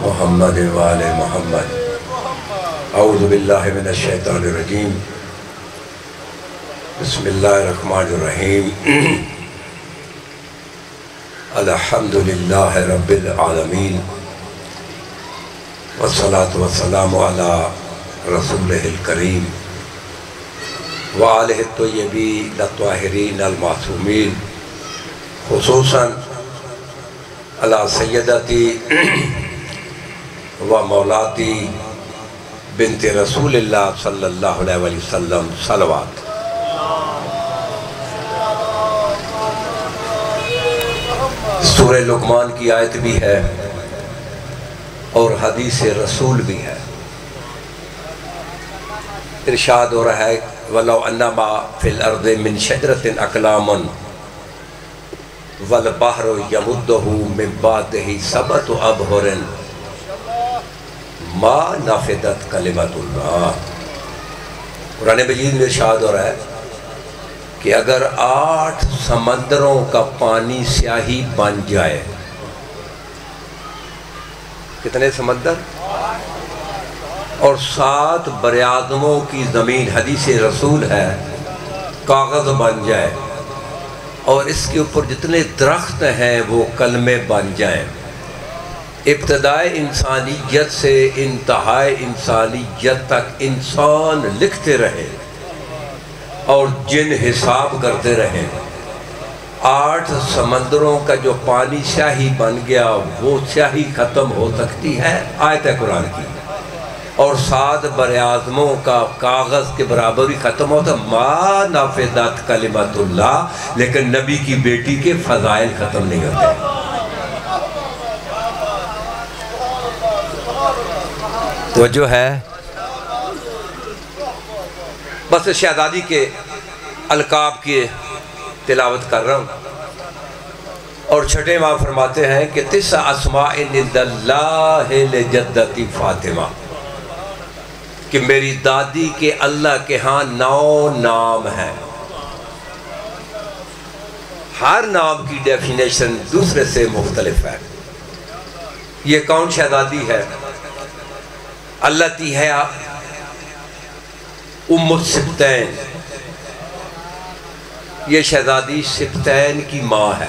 محمد وآل محمد۔ اعوذ باللہ من الشیطان الرجیم، بسم اللہ الرحمن الرحیم۔ الحمدللہ رب العالمین، والصلاة والسلام علی رسولہ الکریم وآلہ الطیبین الطاہرین المعصومین، خصوصاً علی سیدتی و مولاتی بنت رسول اللہ صلی اللہ علیہ وسلم، صلوات۔ سورہ لقمان کی آیت بھی ہے اور حدیث رسول بھی ہے۔ ارشاد ہو رہا ہے وَلَوْ أَنَّمَا فِي الْأَرْضِ مِنْ شَجْرَةٍ أَقْلَامٌ وَالْبَحْرُ يَمُدُّهُ مِنْ بَعْدِهِ سَبْعَةُ أَبْحُرٍ مَا نَفِدَتْ كَلِمَةُ اللَّهِ۔ قرآن مجید میں ارشاد ہو رہا ہے کہ اگر 8 سمندروں کا پانی سیاہی بن جائے، کتنے سمندر؟ اور 7 براعظموں کی زمین، حدیث رسول ہے، کاغذ بن جائے، اور اس کے اوپر جتنے درخت ہیں وہ کلمے بن جائیں، ابتدائے انسانیت سے انتہائے انسانیت تک انسان لکھتے رہے اور جن حساب کرتے رہے، 8 سمندروں کا جو پانی سیاہی بن گیا وہ سیاہی ختم ہو سکتی ہے، آیت ہے قرآن کی، اور 7 براعظموں کا کاغذ کے برابر ہی ختم ہوتا، ما نافذت کلمۃ اللہ، لیکن نبی کی بیٹی کے فضائل ختم نہیں ہوتے۔ توجہ ہے؟ بس شہزادی کے القاب کی تلاوت کر رہا ہوں، اور چھٹے ماں فرماتے ہیں کہ 9 اسماء عند اللہ لجدتی فاطمہ، کہ میری دادی کے اللہ کے ہاں 9 نام ہیں۔ ہر نام کی ڈیفینیشن دوسرے سے مختلف ہے۔ یہ کون شہزادی ہے؟ اللہ تی ہے ام السبتین، یہ شہزادی سبتین کی ماں ہے۔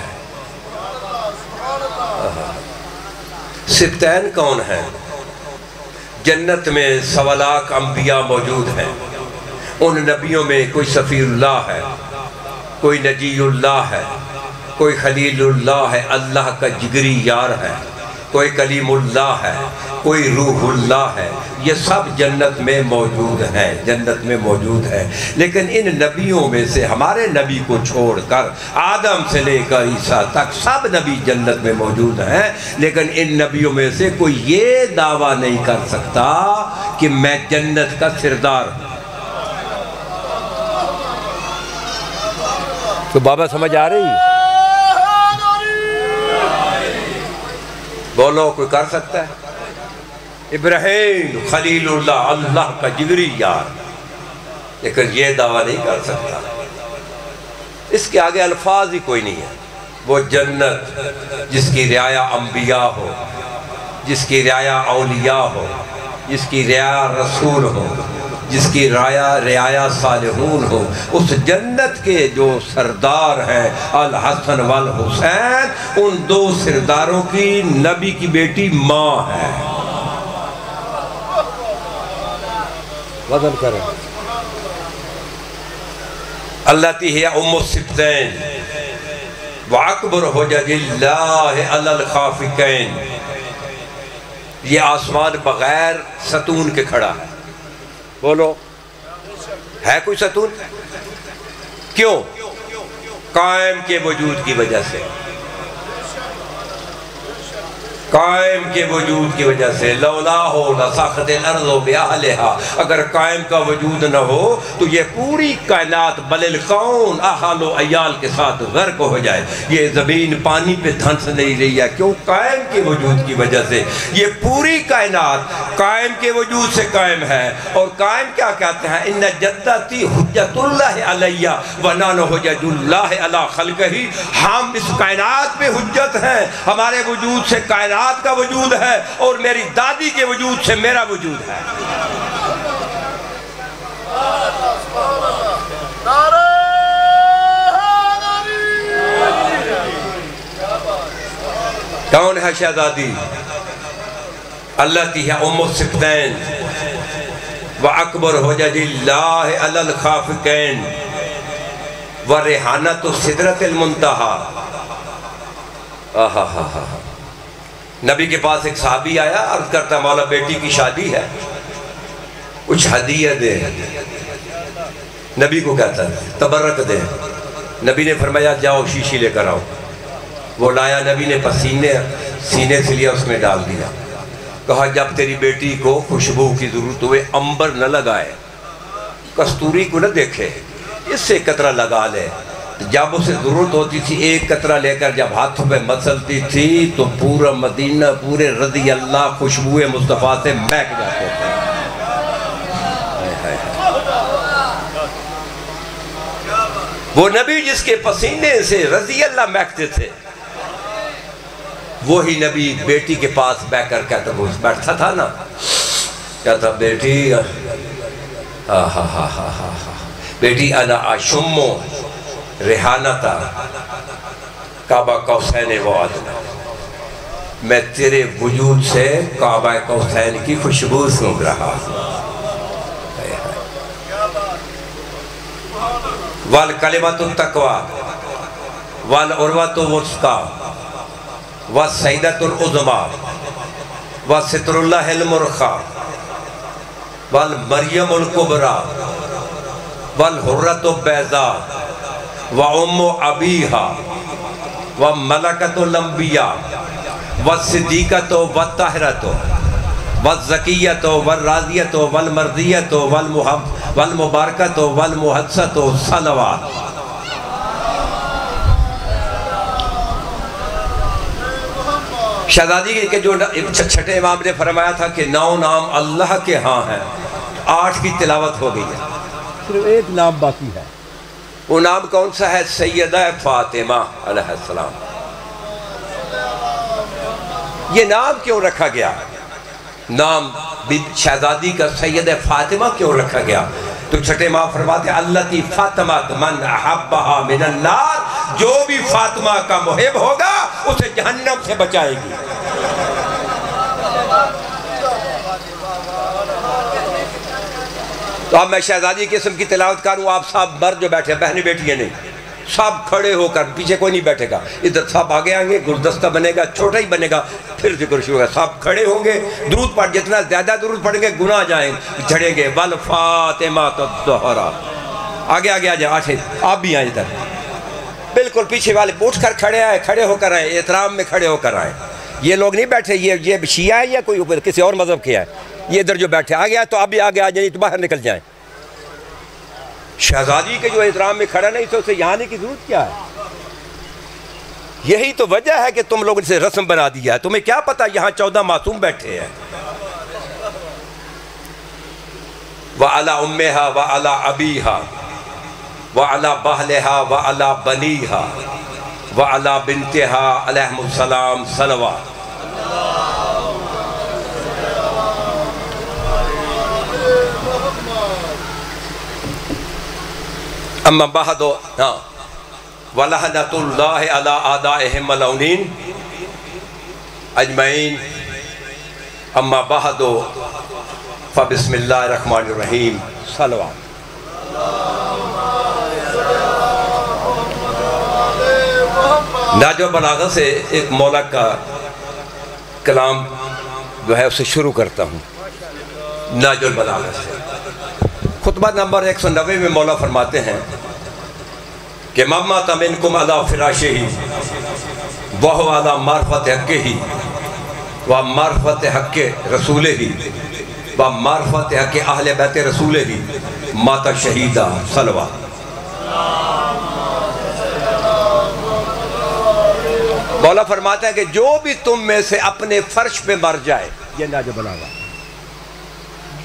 سبتین کون ہیں؟ جنت میں 1.25 لاکھ انبیاء موجود ہیں، ان نبیوں میں کوئی صفی اللہ ہے، کوئی نجی اللہ ہے، کوئی خلیل اللہ ہے، اللہ کا جگری یار ہے، کوئی کلیم اللہ ہے، کوئی روح اللہ ہے، یہ سب جنت میں موجود ہیں، جنت میں موجود ہیں۔ لیکن ان نبیوں میں سے ہمارے نبی کو چھوڑ کر آدم سے لے کر عیسیٰ تک سب نبی جنت میں موجود ہیں، لیکن ان نبیوں میں سے کوئی یہ دعویٰ نہیں کر سکتا کہ میں جنت کا سردار ہوں۔ تو بابا سمجھ آ رہی؟ بولو، کوئی کر سکتا ہے؟ ابراہیم خلیل اللہ، اللہ کا جگری یار، لیکن یہ دعویٰ نہیں کر سکتا۔ اس کے آگے الفاظ ہی کوئی نہیں ہے۔ وہ جنت جس کی رعایا انبیاء ہو، جس کی رعایا اولیاء ہو، جس کی رعایا رسول ہو، جس کی رعایا صالحون ہو، اس جنت کے جو سردار ہیں الحسن والحسین، ان 2 سرداروں کی نبی کی بیٹی ماں ہے۔ وزن کریں۔ اللہ تی ہے ام السبتین وَأَكْبَرُ حُجَجِ اللَّهِ عَلَى الْخَافِقَيْنِ، یہ آسمان بغیر ستون کے کھڑا ہے۔ بولو، ہے کوئی ستون؟ کیوں؟ قائم کے وجود کی وجہ سے، قائم کے وجود کی وجہ سے۔ لولا ہو لسخت الارض بأہلہا، اگر قائم کا وجود نہ ہو تو یہ پوری کائنات بل الکون اہل و عیال کے ساتھ غرق ہو جائے۔ یہ زمین پانی پہ دھنس نہیں رہی ہے، کیوں؟ قائم کے وجود کی وجہ سے۔ یہ پوری کائنات قائم کے وجود سے قائم ہے، اور قائم کیا کہتے ہیں؟ ان جدتی حجت اللہ علیہ ونحن حجج اللہ علی خلقہ، ہم اس کائنات پہ حجت ہیں، ہمارے وجود سے کائنات ذات کا وجود ہے اور میری دادی کے وجود سے میرا وجود ہے۔ کون ہے شہزادی؟ اللہ تی ہے ام السبتین وَأَكْبَرُ حُجَجِ اللَّهِ عَلَى الْخَافِقَيْنِ وَرِحَانَةُ السِّدْرَةِ الْمُنْتَهَا۔ نبی کے پاس ایک صحابی آیا، عرض کرتا مولا بیٹی کی شادی ہے، کچھ ہدیہ دے۔ نبی کو کہتا ہے تبرک دے۔ نبی نے فرمایا جاؤ شیشی لے کر آؤ۔ وہ لایا، نبی نے پسینے سینے سے لیا، اس میں ڈال دیا، کہا جب تیری بیٹی کو خوشبو کی ضرورت ہوئے امبر نہ لگائے، کستوری کو نہ دیکھے، اس سے قطرہ لگا لے۔ جب اسے ضرورت ہوتی تھی ایک قطرہ لے کر جب ہاتھوں پہ مسلتی تھی تو پورا مدینہ، پورے رضی اللہ خوشبو مصطفیٰ سے مہک جاتے تھے۔ وہ نبی جس کے پسینے سے رضی اللہ مہکتے تھے، وہی نبی بیٹی کے پاس بیٹھ کر کہتا، وہ بیٹھتا تھا نا، کہتا بیٹی بیٹی انا اشمو ریحانتا کعبہ قوسین و ادنیٰ، میں تیرے وجود سے کعبہ قوسین کی خوشبو سونگ رہا ہوں۔ وَالْكَلِمَةُ التَّقْوَى وَالْعُرْوَةُ الْوُثْقَى وَالسَّيْدَةُ الْعُظْمَى وَسِتْرُ اللَّهِ الْمُرْخَى وَالْمَرْيَمُ الْكُبْرَى وَالْحُرَّةُ البَّيْضَاءُ وَأُمُّ أَبِيهَا وَمَلَكَةُ الْأَنْبِيَاءِ وَالصِّدِّيقَةُ وَالطَّاهِرَةُ وَالزَّكِيَّةُ وَالرَّاضِيَةُ وَالْمَرْضِيَّةُ وَالْمُبَارَكَةُ وَالْمُحَدَّثَةُ صَلَوَاتُ۔ شہزادی کے جو چھٹے امام نے فرمایا تھا کہ 9 نام اللہ کے ہاں ہیں، 8 کی تلاوت ہو گئی ہے، صرف ایک نام باقی ہے۔ وہ نام کون سا ہے؟ سیدہ فاطمہ علیہ السلام۔ یہ نام کیوں رکھا گیا؟ نام شہزادی کا سیدہ فاطمہ کیوں رکھا گیا؟ تو چھٹے ماں فرماتے ہیں اللتی فاطمہ من احبہا من النار، جو بھی فاطمہ کا محب ہوگا اسے جہنم سے بچائے گی۔ تو اب میں شہزادی کے اسم کی تلاوت کروں، آپ سب مرد جو بیٹھے بہنیں بیٹیاں نہیں، سب کھڑے ہو کر، پیچھے کوئی نہیں بیٹھے گا، ادھر سب آگے آئیں گے، گلدستہ بنے گا، چھوٹا ہی بنے گا، پھر ذکر شروع ہوگا، سب کھڑے ہوں گے، درود پڑھ، جتنا زیادہ درود پڑھیں گے گناہ جھڑیں گے۔ والفاطمۃ الزہرا، آگے آگے آ جائیں، آٹھیں آپ بھی آئیں ادھر، بالکل پیچھے والے اٹھ کر کھڑے آئے، کھڑے ہو کر آئیں، احترام میں کھڑے ہو کر آئیں۔ یہ لوگ نہیں بیٹھے، یہ شیعہ ہے یا کوئی کسی اور مذہب کے ہے، یہ ادھر جو بیٹھے آگے آئے تو آپ بھی آگے آ جائیں، تو باہر نکل جائیں۔ شہزادی کے جو احترام میں کھڑا نہیں تو اسے یہاں آنے کی ضرورت کیا ہے؟ یہی تو وجہ ہے کہ تم لوگوں نے رسم بنا دیا ہے، تمہیں کیا پتا یہاں 14 معصوم بیٹھے ہیں۔ وَعَلَىٰ أُمِّهَا وَعَلَىٰ أَبِيهَا وَعَلَىٰ بَهْلِهَا وَعَلَىٰ بَنِيهَا وَعَلَىٰ بِنْتِهَا عَلَيْهِمُ السَّلَامُ صَلَوَاتُ۔ اما بعد وَلَحْنَةُ اللَّهِ عَلَىٰ أَعْدَائِهِمْ مَلْعُونِينَ اجمعین۔ اما بعد فبسم اللہ الرحمن الرحیم، صلوات۔ نہج البلاغہ سے ایک مولا کا کلام جو ہے اسے شروع کرتا ہوں، نہج البلاغہ سے۔ خطبہ نمبر 190 میں مولا فرماتے ہیں کہ مَمَّا تَمِنْكُمْ عَلَىٰ فِرَاشِهِ وَهُوَ عَلَىٰ مَعْرِفَةِ حَقِّهِ وَمَعْرِفَةِ حَقِّ رَسُولِهِ وَمَعْرِفَةِ حَقِّ أَهْلِ بَيْتِ رَسُولِهِ مَاتَ شَهِیدًا، صلوات۔ مولا فرماتا ہے کہ جو بھی تم میں سے اپنے فرش پہ مر جائے، یہ نہج البلاغہ،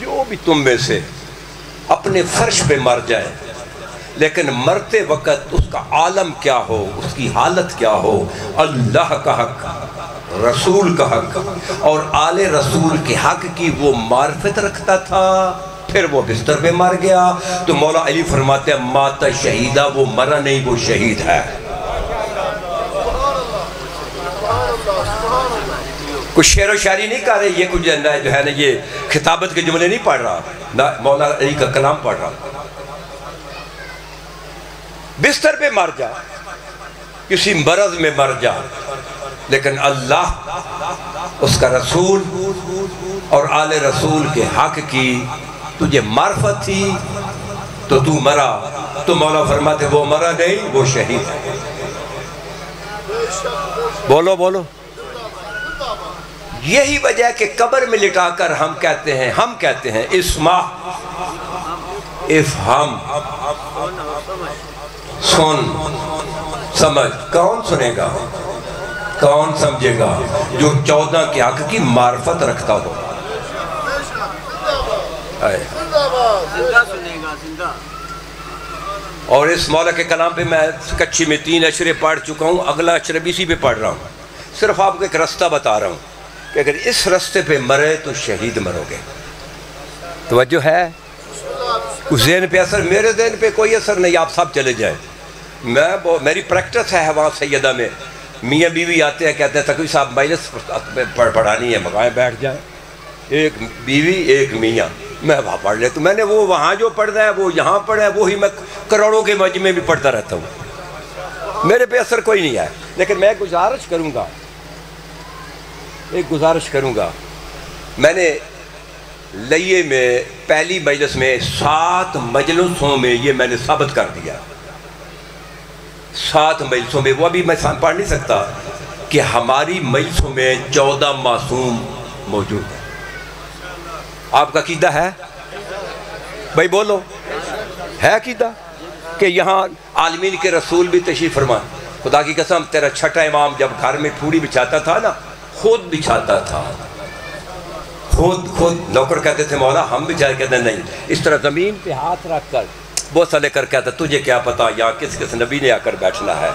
جو بھی تم میں سے اپنے فرش پہ مر جائے لیکن مرتے وقت اس کا عالم کیا ہو، اس کی حالت کیا ہو، اللہ کا حق رسول کا حق اور آل رسول کے حق کی وہ معرفت رکھتا تھا، پھر وہ بستر پہ مر گیا تو مولا علی فرماتے ہیں مات شہیدہ، وہ مرا نہیں، وہ شہید ہے۔ کچھ شعر و شاعری نہیں کر رہے، یہ کچھ جو ہے نا یہ خطابت کے جملے نہیں پڑھ رہا، مولا علی کا کلام پڑھ رہا۔ بستر پہ مر جا، کسی مرض میں مر جا، لیکن اللہ، اس کا رسول اور آل رسول کے حق کی تجھے معرفت تھی تو تو مرا، تو مولا فرماتے وہ مرا نہیں، وہ شہید ہے۔ بولو بولو۔ یہی وجہ ہے کہ قبر میں لٹا کر ہم کہتے ہیں اسمع افہم، سن سمجھ۔ کون سنے گا، کون سمجھے گا؟ جو 14 کے حق کی معرفت رکھتا ہو۔ اور اس مولا کے کلام پہ میں کچھی میں 3 اشرے پڑھ چکا ہوں، اگلا اشرے بھی اسی پہ پڑھ رہا ہوں۔ صرف آپ کو ایک رستہ بتا رہا ہوں کہ اگر اس رستے پہ مرے تو شہید مرو گے۔ توجہ ہے؟ کچھ ذہن پہ اثر، میرے ذہن پہ کوئی اثر نہیں، آپ سب چلے جائیں۔ میری پریکٹس ہے وہاں سیدہ میں، میاں بیوی آتے ہیں کہتے ہیں تقوی صاحب مجلس پڑھانی ہے، مقام بیٹھ جائیں، ایک بیوی ایک میاں، میں وہاں پڑھ لیتا ہوں۔ میں نے وہ وہاں جو پڑھنا ہے وہ یہاں پڑھا ہے، وہی میں کروڑوں کے مجمع بھی پڑھتا رہتا ہوں، میرے پہ اثر کوئی نہیں ہے۔ لیکن میں گزارش کروں گا، میں نے لئیے میں پہلی مجلس میں 7 مجلسوں میں یہ میں نے ثابت کر دیا، 7 مجلسوں میں، وہ ابھی میں پڑھ نہیں سکتا کہ ہماری مجلسوں میں 14 معصوم موجود ہیں۔ آپ کا عقیدہ ہے؟ بھائی بولو، ہے عقیدہ کہ یہاں عالمین کے رسول بھی تشریف فرما؟ خدا کی قسم، تیرا چھٹا امام جب گھر میں پھوڑی بچھاتا تھا نا، خود بچھاتا تھا، خود نوکر کہتے تھے مولا ہم بچھائے، کہتے نہیں، اس طرح زمین پہ ہاتھ رکھ کر بوسہ لے کر کہتا تجھے کیا پتا یہاں کس نبی نے آ کر بیٹھنا ہے،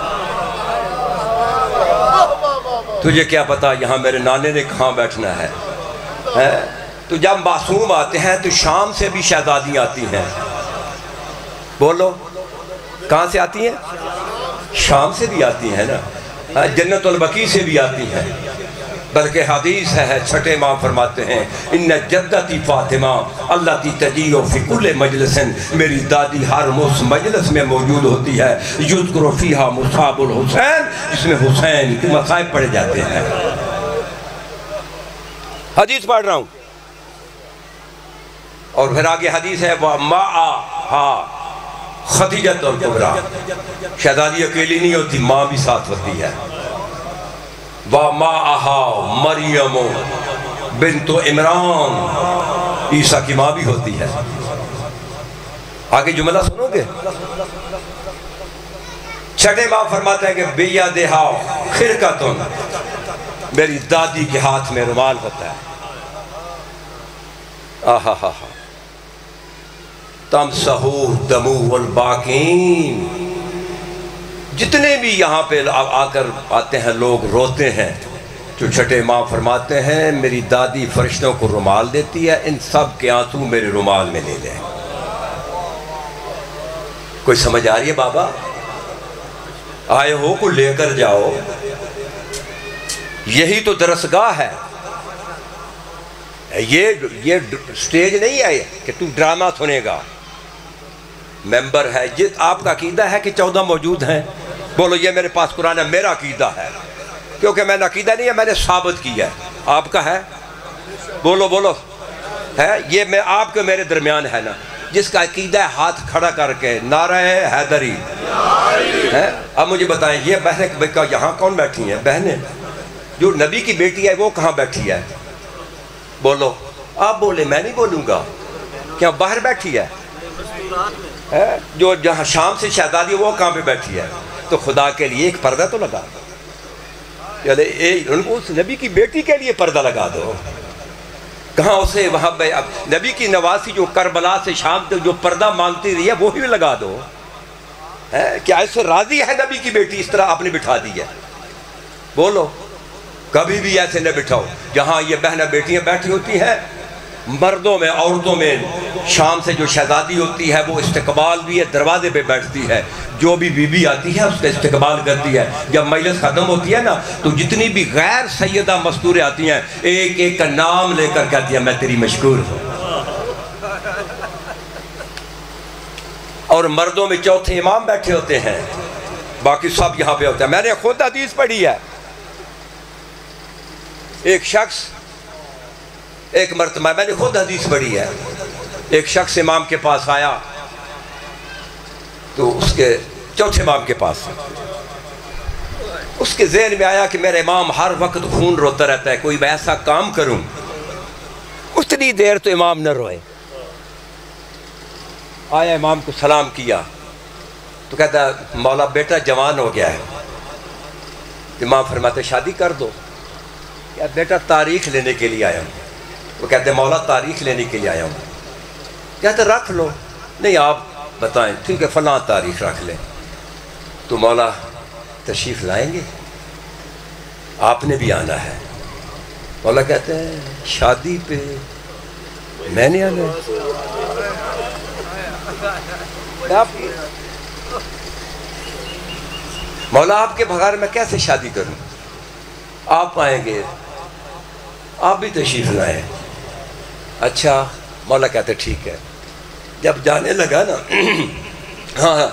تجھے کیا پتا یہاں میرے نانے نے کہاں بیٹھنا ہے۔ تو جب معصوم آتے ہیں تو شام سے بھی شہزادیاں آتی ہیں، بولو کہاں سے آتی ہیں؟ شام سے بھی آتی ہیں نا، جنت البقیع سے بھی آتی ہیں، بلکہ حدیث ہے چھٹے امام فرماتے ہیں ان جدتی فاطمہ اللہ تی تجیو فی کل مجلس، میری دادی ہر مجلس میں موجود ہوتی ہے، یذکر فیہا مصاب الحسین، جس میں حسین کے مصائب پڑھے جاتے ہیں۔ حدیث پڑھ رہا ہوں، اور پھر آگے حدیث ہے وَمَعَهَا خدیجۃ الکبریٰ، شہزادی اکیلی نہیں ہوتی، ماں بھی ساتھ ہوتی ہے، وَمَعَهَا مریم بنت عمران، عیسیٰ کی ماں بھی ہوتی ہے۔ آگے جملہ سنو گے؟ چھٹے ماں فرماتے ہیں کہ بِیَدِهَا خِرْقَةٌ، میری دادی کے ہاتھ میں رومال ہوتا ہے، تَمْسَحُ الدَّمُوعُ الْبَاقِينَ، جتنے بھی یہاں پہ آ کر آتے ہیں لوگ روتے ہیں، جو چھٹے ماں فرماتے ہیں میری دادی فرشتوں کو رومال دیتی ہے، ان سب کے آنسو میرے رومال میں لے لیں۔ کوئی سمجھ آ رہی ہے بابا؟ آئے ہو کو لے کر جاؤ، یہی تو درسگاہ ہے، یہ سٹیج نہیں ہے کہ تو ڈرامہ سنے گا، ممبر ہے۔ آپ کا عقیدہ ہے کہ 14 موجود ہیں، بولو یہ میرے پاس قرآن ہے، میرا عقیدہ ہے، کیونکہ میں نے عقیدہ نہیں ہے، میں نے ثابت کیا ہے۔ آپ کا ہے؟ بولو بولو، ہے؟ یہ میں آپ کے میرے درمیان ہے نا، جس کا عقیدہ ہے ہاتھ کھڑا کر کے نعرہ حیدری ہے۔ اب مجھے بتائیں یہ بہنیں یہاں کون بیٹھی ہیں؟ بہنیں جو نبی کی بیٹی ہے وہ کہاں بیٹھی ہے؟ بولو، آپ بولے، میں نہیں بولوں گا، کیا باہر بیٹھی ہے؟ جو جہاں شام سے شہزادی وہ کہاں پہ بیٹھی ہے؟ تو خدا کے لیے ایک پردہ تو لگا دو، ان کو اس نبی کی بیٹی کے لیے پردہ لگا دو۔ کہاں اسے وہاں پہ نبی کی نواسی جو کربلا سے شام تک جو پردہ مانگتی رہی ہے وہ بھی لگا دو۔ کیا اس سے راضی ہے نبی کی بیٹی اس طرح آپ نے بٹھا دی ہے؟ بولو، کبھی بھی ایسے نہ بٹھاؤ. جہاں یہ بہنیں بیٹیاں بیٹھی ہوتی ہیں، مردوں میں عورتوں میں شام سے جو شہزادی ہوتی ہے وہ استقبال بھی ہے، دروازے پہ بیٹھتی ہے، جو بھی بی بی آتی ہے اس کا استقبال کرتی ہے. جب مجلس ختم ہوتی ہے نا تو جتنی بھی غیر سیدہ مستوریں آتی ہیں ایک ایک کا نام لے کر کہتی ہیں میں تیری مشکور ہوں. اور مردوں میں چوتھے امام بیٹھے ہوتے ہیں، باقی سب یہاں پہ ہوتے ہیں. میں نے خود حدیث پڑھی ہے. ایک شخص ایک مرتبہ، میں نے خود حدیث پڑھی ہے، ایک شخص امام کے پاس آیا تو اس کے چوتھے امام کے پاس اس کے ذہن میں آیا کہ میرا امام ہر وقت خون روتا رہتا ہے، کوئی میں ایسا کام کروں اتنی دیر تو امام نہ روئے. آیا امام کو سلام کیا تو کہتا ہے مولا بیٹا جوان ہو گیا ہے. امام فرماتے شادی کر دو. کیا بیٹا تاریخ لینے کے لیے آیا ہوں. وہ کہتے مولا تاریخ لینے کے لیے آیا ہوں. کہتے رکھ لو. نہیں آپ بتائیں. ٹھیک ہے فلاں تاریخ رکھ لیں. تو مولا تشریف لائیں گے؟ آپ نے بھی آنا ہے. مولا کہتے ہیں شادی پہ میں نے آنا ہے. مولا آپ کے بغیر میں کیسے شادی کروں؟ آپ آئیں گے، آپ بھی تشریف لائیں. اچھا. مولا کہتے ٹھیک ہے. جب جانے لگا نا ہاں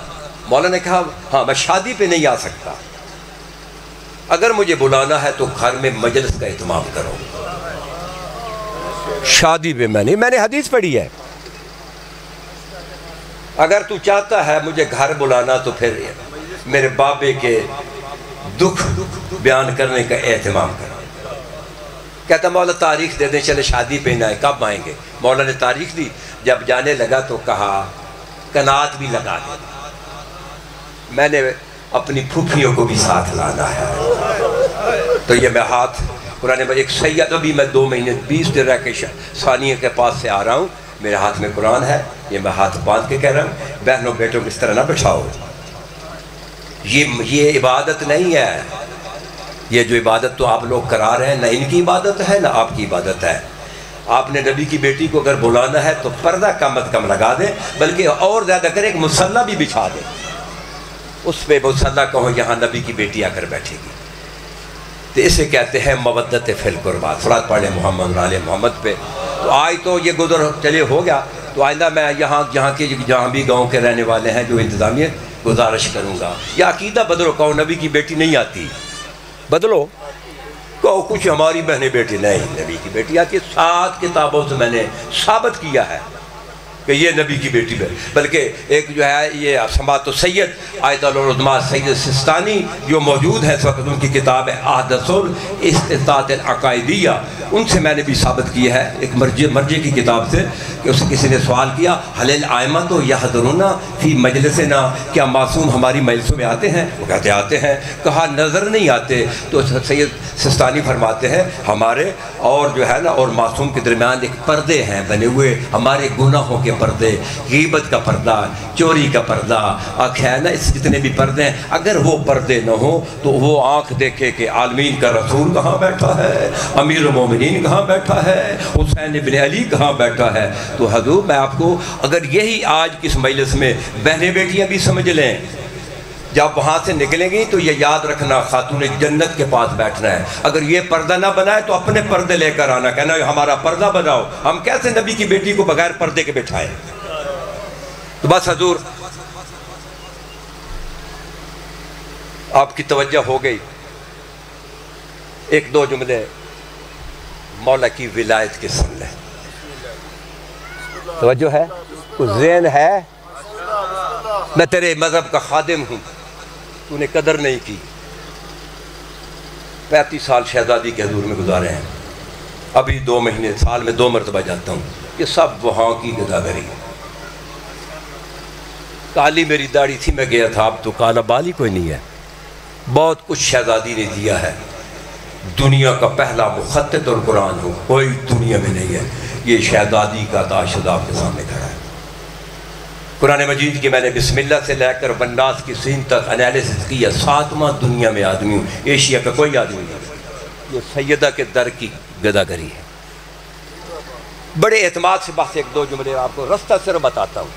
مولا نے کہا ہاں میں شادی پہ نہیں آ سکتا، اگر مجھے بلانا ہے تو گھر میں مجلس کا اہتمام کرو. شادی پہ میں نہیں. میں نے حدیث پڑھی ہے اگر تو چاہتا ہے مجھے گھر بلانا تو پھر میرے بابے کے دکھ بیان کرنے کا اہتمام کرو. کہتا مولا تاریخ دے دیں چلے شادی پہ نہ آئے. کب آئیں گے؟ مولا نے تاریخ دی. جب جانے لگا تو کہا کنات بھی لگا دیں، میں نے اپنی پھوپھیوں کو بھی ساتھ لانا ہے. تو یہ میں ہاتھ قرآن میں ایک سید ابھی میں 2 مہینے 20 دن رہ کے ثانیہ کے پاس سے آ رہا ہوں، میرے ہاتھ میں قرآن ہے، یہ میں ہاتھ باندھ کے کہہ رہا ہوں بہنوں بیٹوں کو اس طرح نہ بٹھاؤ. یہ عبادت نہیں ہے. یہ جو عبادت تو آپ لوگ کرا رہے ہیں نہ ان کی عبادت ہے نہ آپ کی عبادت ہے. آپ نے نبی کی بیٹی کو اگر بلانا ہے تو پردہ کم از کم لگا دیں، بلکہ اور زیادہ کریں ایک مصلی بھی بچھا دیں، اس پہ مصلی کہو یہاں نبی کی بیٹی آ کر بیٹھے گی. تو اسے کہتے ہیں مودت فی القربہ. صلاۃ پڑھ لیں محمد علی محمد پہ. تو آج تو یہ گزر چلے ہو گیا، تو آئندہ میں جہاں بھی گاؤں کے رہنے والے ہیں جو انتظامیہ گزارش کروں گا یا عقیدہ بدلو. کہو نبی کی بیٹی نہیں آتی، بدلو. کہو کچھ ہماری بہنیں بیٹی نہیں، نبی کی بیٹی آتی ہے. 7 کتابوں سے میں نے ثابت کیا ہے کہ یہ نبی کی بیٹی ہے. بلکہ ایک جو ہے یہ سماعت السید آیت العظمیٰ سید سستانی جو موجود ہے اس وقت، ان کی کتاب ہے احدث الاستطاعت العقائدیہ، ان سے میں نے بھی ثابت کی ہے ایک مرجع کی کتاب سے کہ اسے کسی نے سوال کیا حل الائمۃ یحضرون فی مجلسنا، کیا معصوم ہماری مجلسوں میں آتے ہیں؟ وہ کہتے آتے ہیں. کہا نظر نہیں آتے. تو سید سستانی فرماتے ہیں ہمارے اور جو ہے نا اور معصوم کے درمیان ایک پردے ہیں بنے ہوئے، ہمارے گناہوں کے پردے، غیبت کا پردہ، چوری کا پردہ، آنکھ ہے نا، اس جتنے بھی پردے ہیں، اگر وہ پردے نہ ہوں تو وہ آنکھ دیکھے کہ عالمین کا رسول کہاں بیٹھا ہے، امیر المومنین کہاں بیٹھا ہے، حسین ابن علی کہاں بیٹھا ہے. تو حضور میں آپ کو اگر یہی آج کس مجلس میں بہنیں بیٹیاں بھی سمجھ لیں، جب وہاں سے نکلیں گی تو یہ یاد رکھنا خاتون جنت کے پاس بیٹھنا ہے. اگر یہ پردہ نہ بنائے تو اپنے پردے لے کر آنا، کہنا ہمارا پردہ بناؤ. ہم کیسے نبی کی بیٹی کو بغیر پردے کے بٹھائیں؟ تو بس حضور آپ کی توجہ ہو گئی. 1-2 جملے مولا کی ولایت کے سن لیں. توجہ ہے؟ کچھ ذہن ہے؟ میں تیرے مذہب کا خادم ہوں، تو نے قدر نہیں کی. 35 سال شہزادی کے حضور میں گزارے ہیں، ابھی 2 مہینے سال میں 2 مرتبہ جاتا ہوں. یہ سب وہاں کی گداگری. کالی میری داڑھی تھی میں گیا تھا، اب تو کالا بال ہی کوئی نہیں ہے. بہت کچھ شہزادی نے دیا ہے. دنیا کا پہلا مخطط القرآن ہو کوئی دنیا میں نہیں ہے. یہ شہزادی کا تاشد آپ کے سامنے کھڑا ہے. قرآن مجید کی میں نے بسم اللہ سے لے کر والناس کی سین تک انالیسس کیا. 7واں دنیا میں آدمی ہوں، ایشیا کا کوئی آدمی نہیں. یہ سیدہ کے در کی گداگری ہے۔ بڑے اعتماد سے بس ایک دو جملے آپ کو رستہ صرف بتاتا ہوں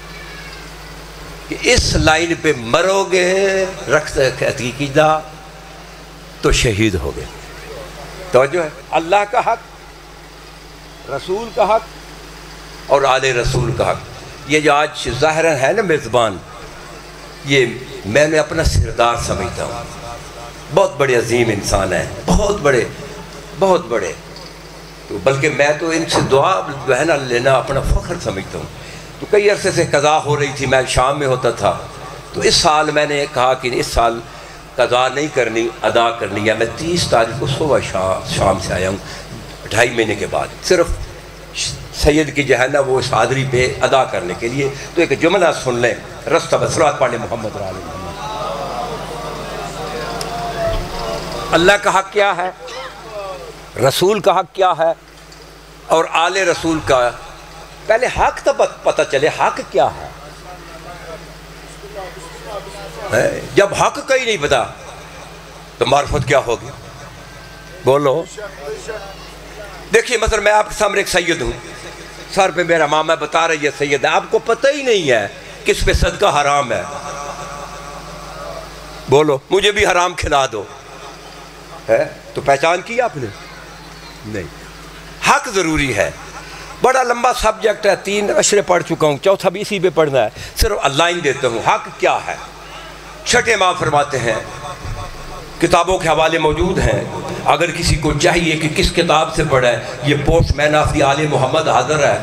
کہ اس لائن پہ مرو گے رقص عقیدہ تو شہید ہو گئے۔ توجہ ہے، اللہ کا حق، رسول کا حق اور آل رسول کا حق۔ یہ جو آج ظاہراً ہے نا میزبان، یہ میں نے اپنا سردار سمجھتا ہوں، بہت بڑے عظیم انسان ہیں، بہت بڑے، تو بلکہ میں تو ان سے دعا جو ہے نا لینا اپنا فخر سمجھتا ہوں۔ تو کئی عرصے سے قضا ہو رہی تھی، میں شام میں ہوتا تھا، تو اس سال میں نے کہا کہ اس سال قضا نہیں کرنی، ادا کرنی ہے۔ میں 30 تاریخ کو صبح شام سے آیا ہوں، 2.5 مہینے کے بعد، صرف سید کی جو ہے نا وہ اس حاضری پہ ادا کرنے کے لیے۔ تو ایک جملہ سن لیں، رستہ بصلوات پڑھیں محمد علیہ وسلم۔ اللہ کا حق کیا ہے، رسول کا حق کیا ہے اور آل رسول کا، پہلے حق تو پتہ چلے حق کیا ہے۔ جب حق کا ہی نہیں پتا تو معرفت کیا ہوگی؟ بولو۔ دیکھیے مثلا میں آپ کے سامنے ایک سید ہوں، سر پہ میرا ماما بتا رہی ہے سید ہے، آپ کو پتہ ہی نہیں ہے کس پہ صدقہ حرام ہے، بولو مجھے بھی حرام کھلا دو، ہے تو پہچان کی آپ نے؟ نہیں۔ حق ضروری ہے، بڑا لمبا سبجیکٹ ہے، 3 اشرے پڑھ چکا ہوں، چوتھا بھی اسی پہ پڑھنا ہے، صرف لائن دیتا ہوں۔ حق کیا ہے؟ چھٹے امام فرماتے ہیں، کتابوں کے حوالے موجود ہیں، اگر کسی کو چاہیے کہ کس کتاب سے پڑھے، یہ پوسٹ مین آف دی آل محمد حاضر ہے،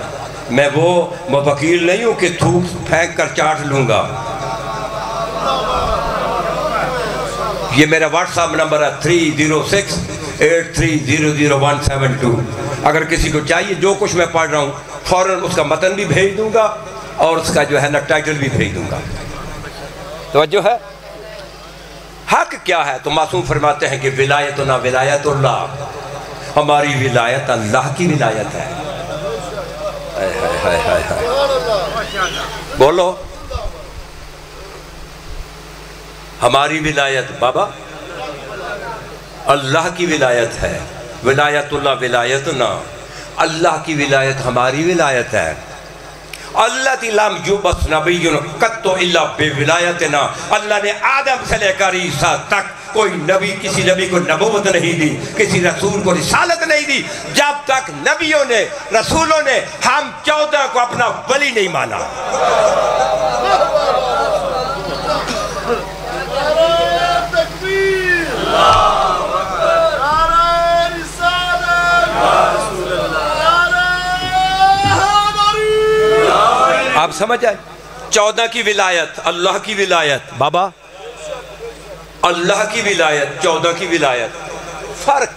میں وہ وکیل نہیں ہوں کہ تھوک پھینک کر چاٹ لوں گا۔ یہ میرا واٹس ایپ نمبر ہے 30683000172۔ اگر کسی کو چاہیے جو کچھ میں پڑھ رہا ہوں فوراً اس کا متن بھی بھیج دوں گا اور اس کا جو ہے نا ٹائٹل بھی بھیج دوں گا۔ توجہ ہے؟ حق کیا ہے؟ تو معصوم فرماتے ہیں کہ ولایتنا ولایت اللہ، ہماری ولایت اللہ کی ولایت ہے۔ بولو، ہماری ولایت بابا اللہ کی ولایت ہے۔ ولایت اللہ ولایتنا، اللہ کی ولایت ہماری ولایت ہے۔ اللہ لم یبعث نبی قط الا بولایتنا، اللہ نے آدم سے لے کر عیسیٰ تک کوئی نبی، کسی نبی کو نبوت نہیں دی، کسی رسول کو رسالت نہیں دی جب تک نبیوں نے، رسولوں نے ہم 14 کو اپنا ولی نہیں مانا۔ آپ سمجھ آئے؟ 14 کی ولایت، اللہ کی ولایت، بابا اللہ کی ولایت، 14 کی ولایت، فرق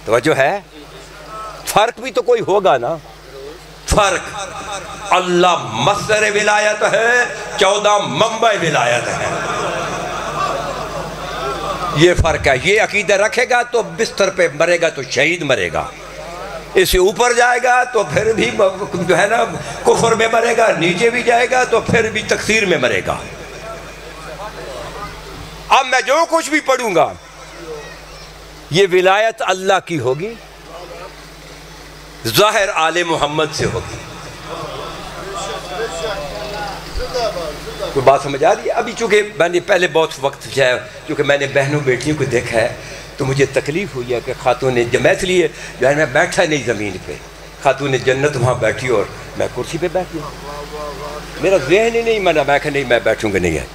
توجہ ہے؟ فرق بھی تو کوئی ہوگا نا، فرق، اللہ مصدر ولایت ہے، 14 منبع ولایت ہے، یہ فرق ہے۔ یہ عقیدہ رکھے گا تو بستر پہ مرے گا تو شہید مرے گا، اس سے اوپر جائے گا تو پھر بھی جو ہے نا کفر میں مرے گا، نیچے بھی جائے گا تو پھر بھی تکفیر میں مرے گا۔ اب میں جو کچھ بھی پڑھوں گا یہ ولایت اللہ کی ہوگی، ظاہر آل محمد سے ہوگی۔ کوئی بات سمجھ آ رہی ہے؟ ابھی چونکہ میں نے پہلے بہت وقت چونکہ میں نے بہنوں بیٹیوں کو دیکھا ہے تو مجھے تکلیف ہوئی ہے کہ خاتون جب میں اس لیے جو ہے میں بیٹھا نہیں زمین پہ، خاتون جنت وہاں بیٹھی اور میں کرسی پہ بیٹھی ہوں، میرا ذہن ہی نہیں مانا، میں کہ نہیں میں بیٹھوں گا نہیں ہے۔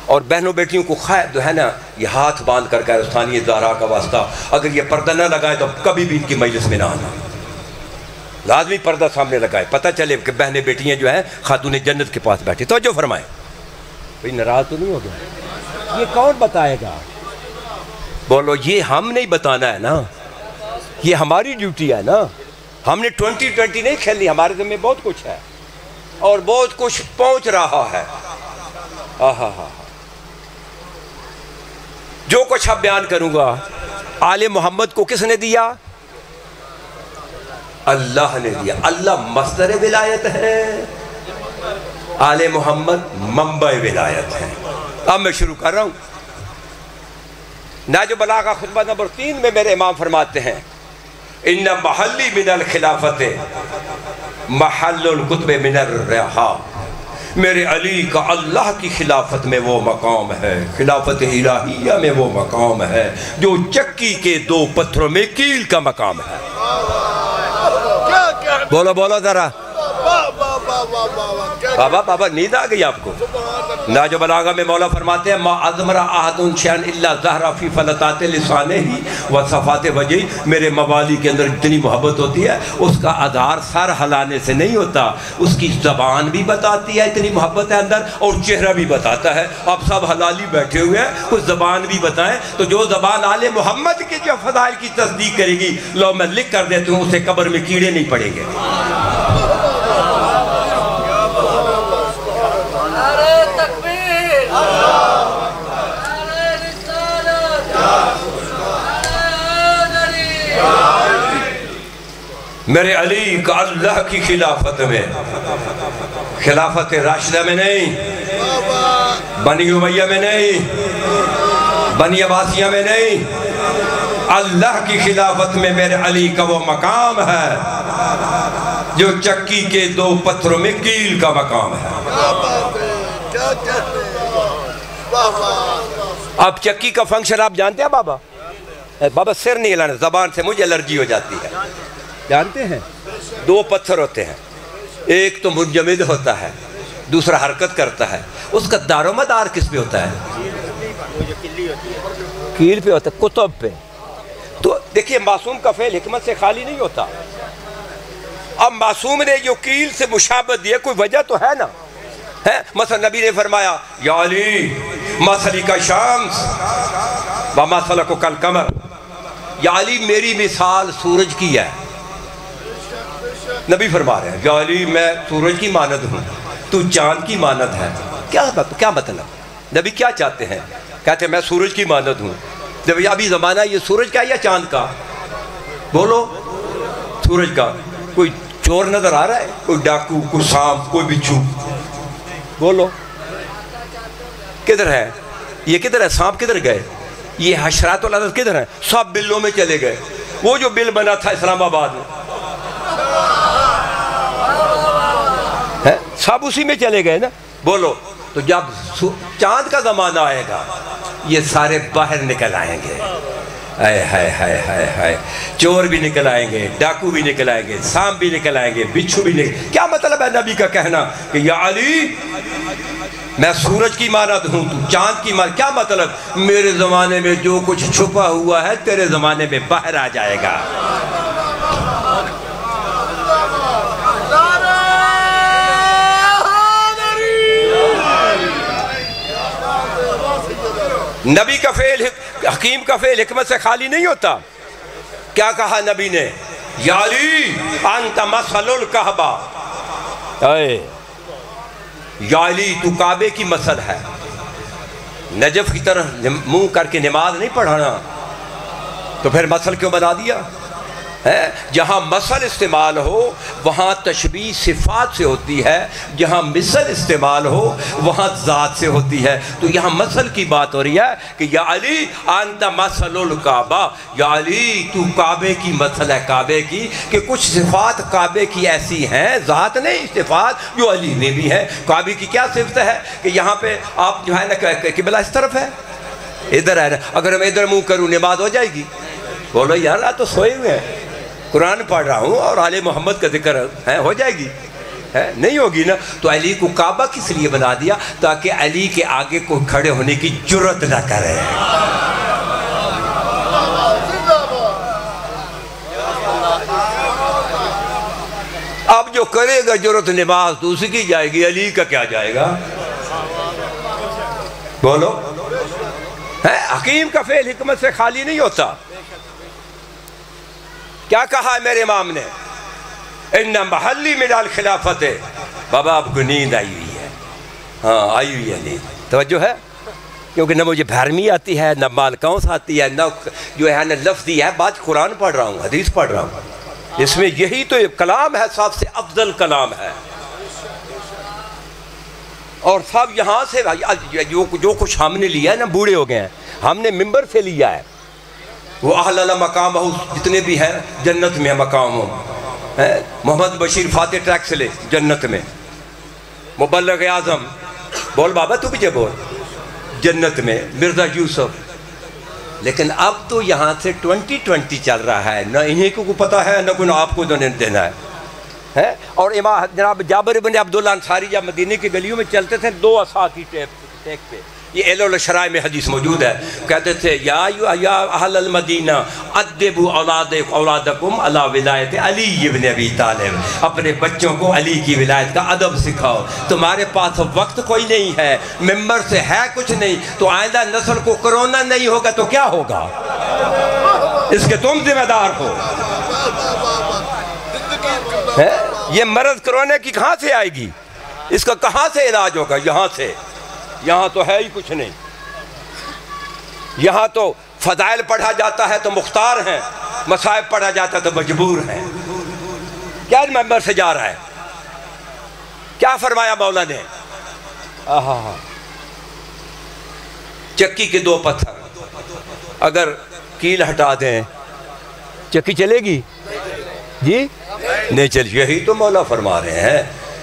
اور بہنوں بیٹیوں کو خیر جو ہے نا یہ ہاتھ باندھ کر رستانی زہرا کا واسطہ، اگر یہ پردہ نہ لگائے تو کبھی بھی ان کی مجلس میں نہ آنا، لازمی پردہ سامنے لگائے، پتہ چلے کہ بہنیں بیٹیاں جو ہیں خاتون جنت کے پاس بیٹھی۔ توجہ فرمائیں، بھئی ناراض تو نہیں ہو گیا؟ یہ کون بتائے گا؟ بولو، یہ ہم نہیں بتانا ہے نا، یہ ہماری ڈیوٹی ہے نا، ہم نے 2020 نہیں کھیلنی، ہمارے ذمہ بہت کچھ ہے اور بہت کچھ پہنچ رہا ہے۔ جو کچھ اب بیان کروں گا آل محمد کو کس نے دیا؟ اللہ نے دیا۔ اللہ مصدر ولایت ہے، آل محمد منبع ولایت ہے۔ اب میں شروع کر رہا ہوں۔ نہج البلاغہ خطبہ نمبر 3 میں میرے امام فرماتے ہیں ان محلی من الخلافت محل القطب من الرحا، میرے علی کا اللہ کی خلافت میں وہ مقام ہے، خلافت الہیہ میں وہ مقام ہے جو چکی کے 2 پتھروں میں کیل کا مقام ہے۔ بولو بولو ذرا بابا بابا نیند آ گئی آپ کو؟ نہج البلاغہ میں مولا فرماتے ہیں ما ازمرا احد شیئن الا ظہر فی فلتات لسانہ و صفات وجہہ، میرے موالی کے اندر اتنی محبت ہوتی ہے اس کا اظہار سر ہلانے سے نہیں ہوتا، اس کی زبان بھی بتاتی ہے اتنی محبت ہے اندر، اور چہرہ بھی بتاتا ہے۔ آپ سب حلالی بیٹھے ہوئے ہیں، کچھ زبان بھی بتائیں، تو جو زبان آل محمد کے جو فضائل کی تصدیق کرے گی، لو میں لکھ کر دیتا ہوں اسے قبر میں کیڑے نہیں پڑیں گے۔ میرے علی کا اللہ کی خلافت میں، خلافت راشدہ میں نہیں، بنی امیہ میں نہیں، بنی عباسیہ میں نہیں، اللہ کی خلافت میں میرے علی کا وہ مقام ہے جو چکی کے 2 پتھروں میں کیل کا مقام ہے۔ اب چکی کا فنکشن آپ جانتے ہیں بابا؟ بابا سر نہیں ہلانا، زبان سے مجھے الرجی ہو جاتی ہے، جانتے ہیں؟ 2 پتھر ہوتے ہیں، ایک تو منجمد ہوتا ہے، دوسرا حرکت کرتا ہے، اس کا دار و مدار کس پہ ہوتا ہے؟ کیل پہ ہوتا ہے، کتب پہ۔ تو دیکھیے معصوم کا فعل حکمت سے خالی نہیں ہوتا۔ اب معصوم نے جو کیل سے مشابہت دی ہے کوئی وجہ تو ہے نا، ہے؟ مثلا نبی نے فرمایا یا علی مثلی کا شمس ومثلک کالقمر، یا علی میری مثال سورج کی ہے۔ نبی فرما رہے ہیں یا علی میں سورج کی مانند ہوں، تو چاند کی مانند ہے۔ کیا مطلب؟ نبی کیا چاہتے ہیں؟ کہتے ہیں میں سورج کی مانند ہوں۔ جب ابھی زمانہ یہ سورج کا یا چاند کا؟ بولو سورج کا۔ کوئی چور نظر آ رہا ہے؟ کوئی ڈاکو، کوئی سانپ، کوئی بچھو؟ بولو کدھر ہے؟ یہ کدھر ہے؟ سانپ کدھر گئے؟ یہ حشرات الارض کدھر ہیں؟ سب بلوں میں چلے گئے۔ وہ جو بل بنا تھا اسلام آباد میں سب اسی میں چلے گئے نا۔ بولو تو جب چاند کا زمانہ آئے گا یہ سارے باہر نکل آئیں گے، ہائے ہائے ہائے ہائے ہائے، چور بھی نکل آئیں گے، ڈاکو بھی نکل آئیں گے، سانپ بھی نکل آئیں گے، بچھو بھی نکل۔ کیا مطلب ہے نبی کا کہنا کہ یا علی میں سورج کی مانند ہوں، تو چاند کی مانند؟ کیا مطلب؟ میرے زمانے میں جو کچھ چھپا ہوا ہے تیرے زمانے میں باہر آ جائے گا۔ نبی کا فعل، حکیم کا فعل حکمت سے خالی نہیں ہوتا۔ کیا کہا نبی نے؟ یا علی انت مثل الکعبہ، یا علی تو کعبے کی مثل ہے۔ نجف کی طرح منہ کر کے نماز نہیں پڑھانا، تو پھر مثل کیوں بنا دیا؟ جہاں مثل استعمال ہو وہاں تشبیہ صفات سے ہوتی ہے، جہاں مثل استعمال ہو وہاں ذات سے ہوتی ہے۔ تو یہاں مثل کی بات ہو رہی ہے کہ یا علی انت مثل الکعبہ، یا علی تو کعبے کی مثل ہے، کعبے کی، کہ کچھ صفات کعبے کی ایسی ہیں، ذات نہیں، صفات جو علی میں بھی ہیں۔ کعبے کی کیا صفت ہے کہ یہاں پہ آپ جو ہے نا قبلہ اس طرف ہے، ادھر ہے نا، اگر میں ادھر منہ کروں نماز ہو جائے گی؟ بولو یار آپ تو سوئے ہوئے ہیں، قرآن پڑھ رہا ہوں اور آل محمد کا ذکر ہے، ہو جائے گی؟ نہیں ہوگی نا۔ تو علی کو کعبہ کس لیے بنا دیا؟ تاکہ علی کے آگے کوئی کھڑے ہونے کی جرت نہ کرے۔ اب جو کرے گا جرت نماز تو اسی کی جائے گی، علی کا کیا جائے گا؟ بولو حکیم کا فعل حکمت سے خالی نہیں ہوتا۔ کیا کہا ہے میرے امام نے؟ ان محلی من الخلافت۔ بابا آپ کو نیند آئی ہوئی ہے؟ ہاں آئی ہوئی ہے نیند، توجہ ہے؟ کیونکہ نہ مجھے بھرمی آتی ہے، نہ مالکاؤں سے آتی ہے، نہ جو ہے نہ لفظی ہے، بات قرآن پڑھ رہا ہوں، حدیث پڑھ رہا ہوں، اس میں یہی تو کلام ہے، سب سے افضل کلام ہے۔ اور سب یہاں سے جو کچھ ہم نے لیا ہے نا، بوڑھے ہو گئے ہیں، ہم نے ممبر سے لیا ہے. وہ اہل مقام جتنے بھی ہیں جنت میں مقام ہو. محمد بشیر فاتح ٹریک سے لے جنت میں. مبلغ اعظم بول بابا تو بھی بول جنت میں. مرزا یوسف. لیکن اب تو یہاں سے 2020 چل رہا ہے، نہ انہیں کو پتہ ہے نہ کوئی آپ کو دینا ہے. اور امام جناب جابر بن عبداللہ انصاری جب مدینے کی گلیوں میں چلتے تھے 2 عصا کی ٹیک پہ، یہ اہل الشرائع میں حدیث موجود ہے، کہتے تھے یا اہل المدینہ ادبوا اولادکم علی ولایت علی بن ابی طالب، اپنے بچوں کو علی کی ولایت کا ادب سکھاؤ. تمہارے پاس وقت کوئی نہیں ہے، ممبر سے ہے کچھ نہیں، تو آئندہ نسل کو کرونا نہیں ہوگا تو کیا ہوگا؟ اس کے تم ذمہ دار ہو. یہ مرض کرونا کی کہاں سے آئے گی؟ اس کا کہاں سے علاج ہوگا؟ یہاں سے. یہاں تو ہے ہی کچھ نہیں. یہاں تو فضائل پڑھا جاتا ہے تو مختار ہیں، مصائب پڑھا جاتا ہے تو مجبور ہیں. کیا ممبر سے جا رہا ہے؟ کیا فرمایا مولا نے؟ چکی کے 2 پتھر اگر کیل ہٹا دیں چکی چلے گی؟ جی نہیں چل. یہی تو مولا فرما رہے ہیں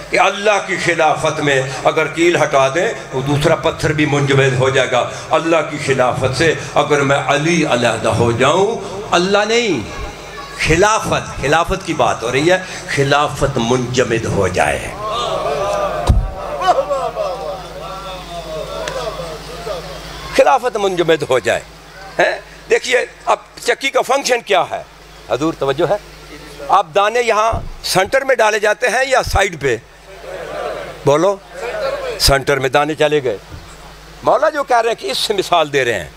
کہ اللہ کی خلافت میں اگر کیل ہٹا دیں تو دوسرا پتھر بھی منجمد ہو جائے گا. اللہ کی خلافت سے اگر میں علی علیحدہ ہو جاؤں، اللہ نہیں، خلافت کی بات ہو رہی ہے، خلافت منجمد ہو جائے. خلافت منجمد ہو جائے. دیکھیے اب چکی کا فنکشن کیا ہے؟ حضور توجہ ہے. آپ دانے یہاں سنٹر میں ڈالے جاتے ہیں یا سائیڈ پہ؟ بولو. سنٹر میں دانے چلے گئے. مولا جو کہہ رہے ہیں کہ اس سے مثال دے رہے ہیں،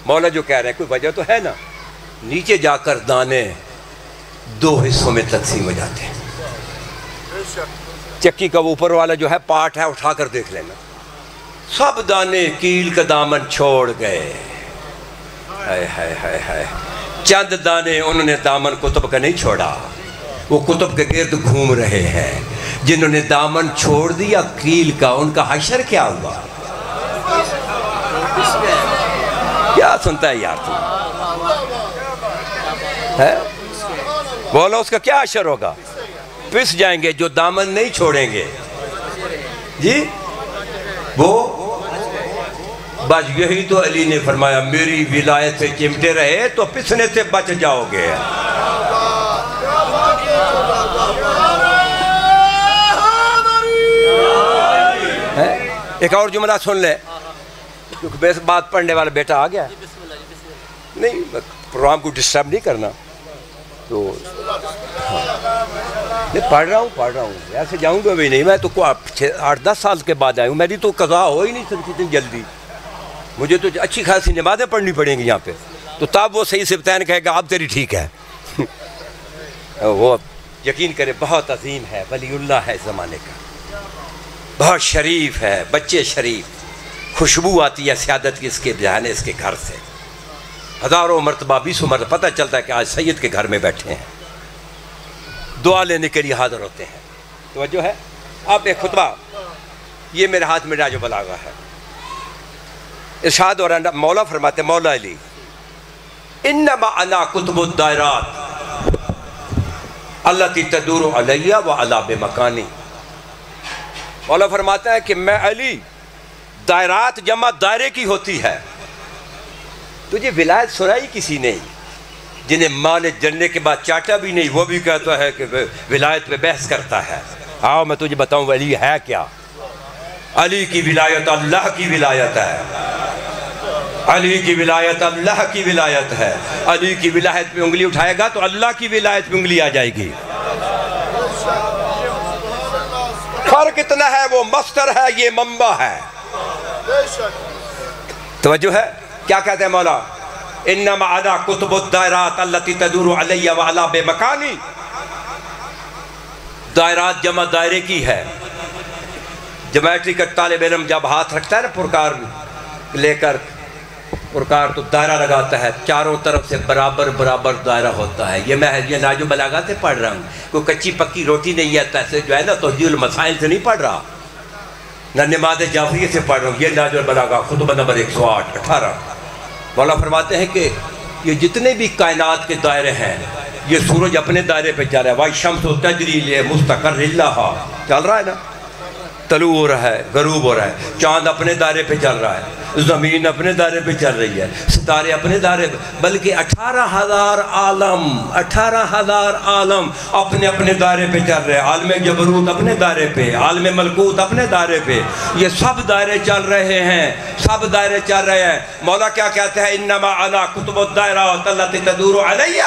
مولا جو کہہ رہے ہیں کوئی وجہ تو ہے نا. نیچے جا کر دانے 2 حصوں میں تقسیم ہو جاتے ہیں. چکی کا اوپر والا جو ہے پارٹ ہے اٹھا کر دیکھ لینا، سب دانے کیل کا دامن چھوڑ گئے. چند دانے انہوں نے دامن کتب کا نہیں چھوڑا، وہ کتب کے گرد گھوم رہے ہیں. جنہوں نے دامن چھوڑ دیا کیل کا، ان کا حشر کیا ہوا؟ کیا سنتا ہے یار تم؟ بولو اس کا کیا حشر ہوگا؟ پس جائیں گے. جو دامن نہیں چھوڑیں گے جی وہ بس. یہی تو علی نے فرمایا میری ولایت سے چمٹے رہے تو پسنے سے بچ جاؤ گے. ایک اور جملہ سن لے کیونکہ بے بات پڑھنے والا بیٹا آ گیا. نہیں پروگرام کو ڈسٹرب نہیں کرنا تو نہیں پڑھ رہا ہوں ایسے جاؤں گا بھی نہیں. میں تو 8-10 سال کے بعد آیا ہوں، میری تو قضا ہو ہی نہیں سکتی اتنی جلدی. مجھے تو اچھی خاصی نمازیں پڑھنی پڑیں گی یہاں پہ، تو تب وہ صحیح سے بتائیں کہے گا اب تیری ٹھیک ہے. وہ یقین کرے بہت عظیم ہے، ولی اللہ ہے زمانے کا، بہت شریف ہے، بچے شریف. خوشبو آتی ہے سیادت کی اس کے بہانے اس کے گھر سے. ہزاروں مرتبہ 20 مرتبہ پتہ چلتا ہے کہ آج سید کے گھر میں بیٹھے ہیں، دعا لینے کے لیے حاضر ہوتے ہیں. توجہ ہے. اب ایک خطبہ یہ میرے ہاتھ میں راج بلاغہ ہے. ارشاد اور مولا فرماتے مولا علی انما انا کتب الدائرات التی تدور علیہ وعلی بمکانی. مولا فرماتا ہے کہ میں علی دائرات جمع دائرے کی ہوتی ہے. تجھے ولایت سنائی کسی نہیں، جنہیں ماں نے جلنے کے بعد چاٹا بھی نہیں، وہ بھی کہتا ہے کہ ولایت پہ بحث کرتا ہے. آؤ میں تجھے بتاؤں علی ہے کیا. علی کی ولایت اللہ کی ولایت ہے. علی کی ولایت اللہ کی ولایت ہے. علی کی ولایت پہ انگلی اٹھائے گا تو اللہ کی ولایت پہ انگلی آ جائے گی. فرق اتنا ہے، وہ مصدر ہے یہ منبع ہے. توجہ ہے. کیا کہتے ہیں مولا؟ انما انا کتب الدائرات التی تدور علیہ وعلی بمکانی. دائرات جمع دائرے کی ہے. جیومیٹری کا طالب علم جب ہاتھ رکھتا ہے نا پرکار لے کر، پرکار تو دائرہ لگاتا ہے، چاروں طرف سے برابر برابر دائرہ ہوتا ہے. یہ میں ناجو بلاغہ سے پڑھ رہا ہوں، کوئی کچی پکی روٹی نہیں آتا ایسے جو ہے نا توجیہ المسائل سے نہیں پڑھ رہا. نہ نماز جعفریہ سے پڑھ رہا ہوں، یہ نہج البلاغہ خطبہ نمبر 108-18۔ مولا فرماتے ہیں کہ یہ جتنے بھی کائنات کے دائرے ہیں، یہ سورج اپنے دائرے پہ چل رہا ہے، وَالشَّمْسُ تَجْرِی لِمُسْتَقَرٍّ لَہَا، چل رہا ہے نا، طلوع ہو رہا ہے، غروب ہو رہا ہے، چاند اپنے دائرے پہ چل رہا ہے، زمین اپنے دائرے پہ چل رہی ہے، ستارے اپنے دائرے پہ، بلکہ 18,000 عالم اپنے اپنے دائرے پہ چل رہے ہیں۔ عالم جبروت اپنے دائرے پہ، عالم ملکوت اپنے دائرے پہ، یہ سب دائرے چل رہے ہیں، سب دائرے چل رہے ہیں۔ مولا کیا کہتے ہیں؟ انما انا قطب الدائرات التي تدور علی،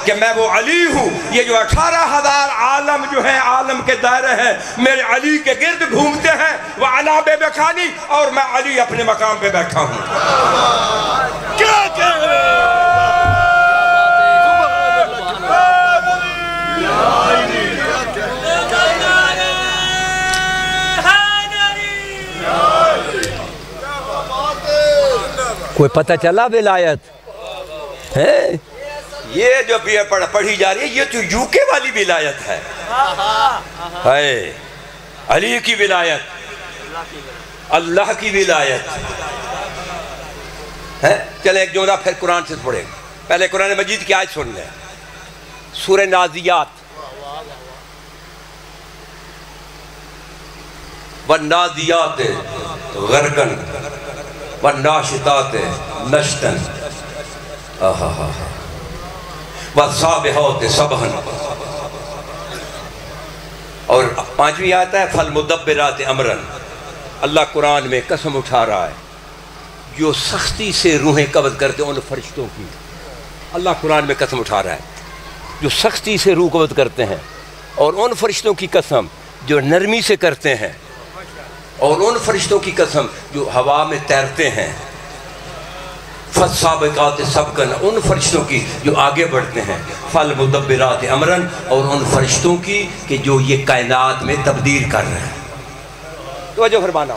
کہ میں وہ علی ہوں، یہ جو 18,000 عالم جو ہیں، عالم کے دائرے ہیں، میرے علی کے گرد گھومتے ہیں، وَعَلَى بِمَكَانِي، اور میں علی اپنے مقام پہ بیٹھا ہوں۔ کیا کہہ رہے ہیں؟ کوئی پتہ چلا ولایت ہے؟ یہ جو پڑھی جا رہی ہے، یہ تو یو کے والی ولایت ہے۔ علی کی ولایت، اللہ کی ولایت ہے۔ چلیں ایک جملہ پھر قرآن سے پڑھیں، پہلے قرآن مجید کی آیت سن لیں، سورہ نازیات۔ وَالنَّازِيَاتِ غَرْقًا وَالنَّاشِطَاتِ نَشْطًا وَالسَّابِحَاتِ سَبْحًا۔ اور 5ویں آیت ہے فَالْمُدَبِّرَاتِ أَمْرًا۔ اللہ قرآن میں قسم اٹھا رہا ہے جو سختی سے روحیں قبض کرتے ہیں ان فرشتوں کی۔ اللہ قرآن میں قسم اٹھا رہا ہے جو سختی سے روح قبض کرتے ہیں، اور ان فرشتوں کی قسم جو نرمی سے کرتے ہیں، اور ان فرشتوں کی قسم جو ہوا میں تیرتے ہیں، فَالسَّابِقَاتِ سَبْقًا، ان فرشتوں کی جو آگے بڑھتے ہیں، فَالْمُدَبِّرَاتِ أَمْرًا، اور ان فرشتوں کی کہ جو یہ کائنات میں تبدیل کر رہے ہیں۔ توجہ فرمانا،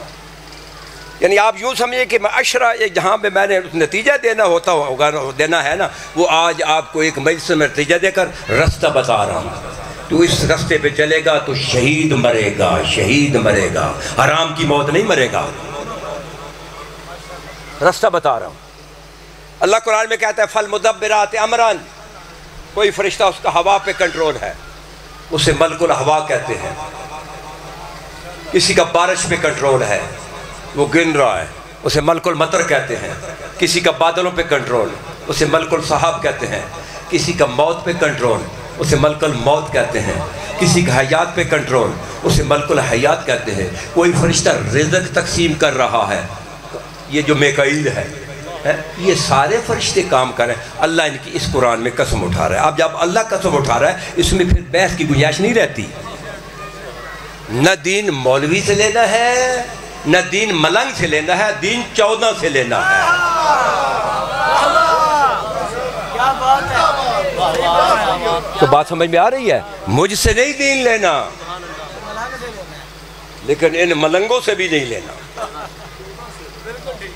یعنی آپ یوں سمجھیں کہ معاشرہ جہاں پہ میں نے نتیجہ دینا ہے نا، وہ آج آپ کو ایک مجلس میں نتیجہ دے کر رستہ بتا رہا ہوں۔ تو اس رستے پہ چلے گا تو شہید مرے گا، شہید مرے گا، حرام کی موت نہیں مرے گا۔ رستہ بتا رہا ہوں۔ اللہ قرآن میں کہتا ہے فَالْمُدَبِّرَاتِ أَمْرًا، کوئی فرشتہ اس کا ہوا پہ کنٹرول ہے، اسے ملک الہوا کہتے ہیں۔ کسی کا بارش پہ کنٹرول ہے، وہ گن رہا ہے، اسے ملک المطر کہتے ہیں۔ کسی کا بادلوں پہ کنٹرول، اسے ملک السحاب کہتے ہیں۔ کسی کا موت پہ کنٹرول، اسے ملک الموت کہتے ہیں۔ کسی کا حیات پہ کنٹرول، اسے ملک الحیات کہتے ہیں۔ کوئی فرشتہ رزق تقسیم کر رہا ہے، یہ جو میکائیل ہے، یہ سارے فرشتے کام کر رہے ہیں۔ اللہ ان کی اس قرآن میں قسم اٹھا رہا ہے۔ اب جب اللہ قسم اٹھا رہا ہے، اس میں پھر بحث کی گنجائش نہیں رہتی۔ نہ دین مولوی سے لینا ہے، نہ دین ملنگ سے لینا ہے، دین 14 سے لینا ہے۔ تو بات سمجھ میں آ رہی ہے؟ مجھ سے نہیں دین لینا، لیکن ان ملنگوں سے بھی نہیں لینا،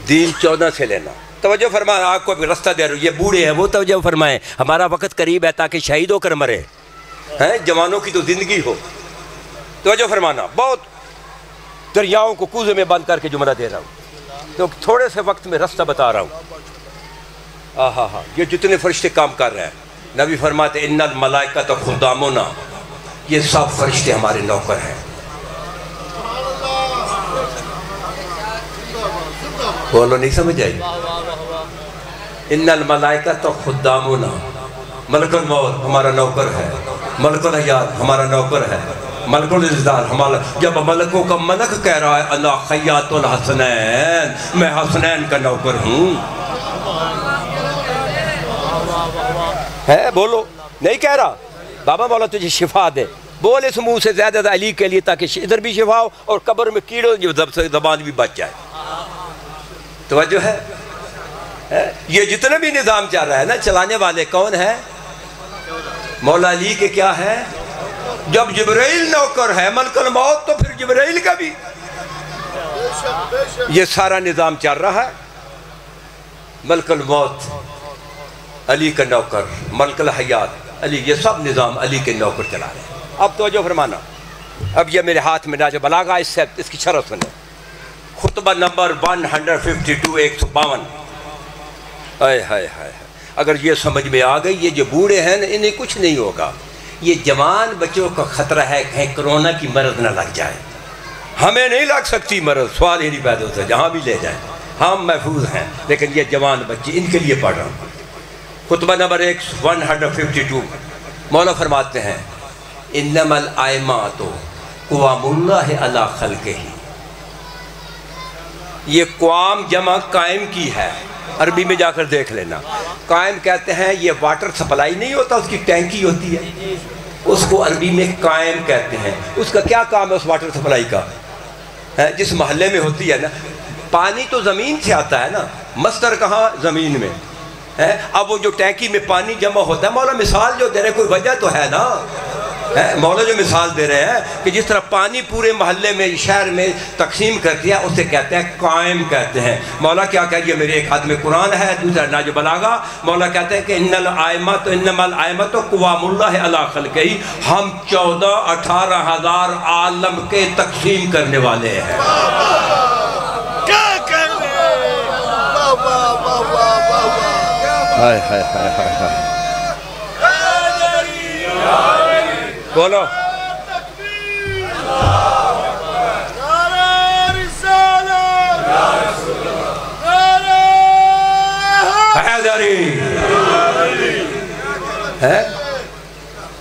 دین 14 سے لینا۔ توجہ فرمائیں، آپ کو رستہ دے رہا ہوں، یہ بوڑھے ہیں وہ توجہ فرمائیں، ہمارا وقت قریب ہے تاکہ شہید ہو کر مرے، جوانوں کی تو زندگی ہو۔ توجہ فرمانا، بہت دریاؤں کو کوزے میں بند کر کے جملہ دے رہا ہوں، تو تھوڑے سے وقت میں رستہ بتا رہا ہوں۔ یہ جتنے فرشتے کام کر رہے ہیں، نبی فرماتے ان الملائکۃ خدامنا، یہ سب فرشتے ہمارے نوکر ہیں۔ بولو نہیں سمجھ آئی؟ ان الملائکۃ خدامنا، ملک الموت ہمارا نوکر ہے، ملک الحیات ہمارا نوکر ہے، ملک الازدار ہمارا۔ جب ملکوں کا ملک کہہ رہا ہے انا خیاط الحسنین، میں حسنین کا نوکر ہوں، ہے بولو نہیں کہہ رہا بابا مولا تجھے شفا دے، بول اس منہ سے زیادہ علی کے لیے تاکہ ادھر بھی شفا ہو اور قبر میں کیڑوں کی زبان بھی بچ جائے۔ توجہ ہے؟ یہ جتنے بھی نظام چل رہا ہے نا، چلانے والے کون ہیں؟ مولا علی کے کیا ہے؟ جب جبرائیل نوکر ہے ملک الموت، تو پھر جبرائیل کا بھی یہ سارا نظام چل رہا ہے۔ ملک الموت علی کا نوکر، ملک الحیات علی، یہ سب نظام علی کے نوکر چلا رہے ہیں۔ اب توجہ فرمانا، اب یہ میرے ہاتھ میں نہج البلاغہ، اس کی شرح سنیں۔ خطبہ نمبر 152 152. ہائے ہائے ہائے. اگر یہ سمجھ میں آ گئی یہ جو بوڑھے ہیں نا انہیں کچھ نہیں ہوگا. یہ جوان بچوں کا خطرہ ہے کہیں کرونا کی مرض نہ لگ جائے. ہمیں نہیں لگ سکتی مرض، سوال ہی نہیں پیدا ہوتا، جہاں بھی لے جائیں ہم محفوظ ہیں. لیکن یہ جوان بچے ان کے لیے پڑھ رہا ہوں. خطبہ نمبر 152 مولا فرماتے ہیں انما الائمات قوام اللہ علی خلقہ. یہ قوام جمع قائم کی ہے، عربی میں جا کر دیکھ لینا. قائم کہتے ہیں یہ واٹر سپلائی نہیں ہوتا، اس کی ٹینکی ہوتی ہے، اس کو عربی میں قائم کہتے ہیں. اس کا کیا کام ہے اس واٹر سپلائی کا؟ جس محلے میں ہوتی ہے نا، پانی تو زمین سے آتا ہے نا، مصدر کہاں؟ زمین میں. اب وہ جو ٹینکی میں پانی جمع ہوتا ہے، مولا مثال جو دے رہے کوئی وجہ تو ہے نا. مولا جو مثال دے رہے ہیں کہ جس طرح پانی پورے محلے میں شہر میں تقسیم کر دیا، اسے کہتے ہیں قائم کہتے ہیں. مولا کیا کہہ دیا؟ میرے ایک ہاتھ میں قرآن ہے، دوسرا نہج بلاغہ. مولا کہتے ہیں کہ انما الائمۃ قوام اللہ علی خلقہ. ہم 14-18 ہزار عالم کے تقسیم کرنے والے ہیں. ہائے ہائے ہائے ہائے ہائے. بولو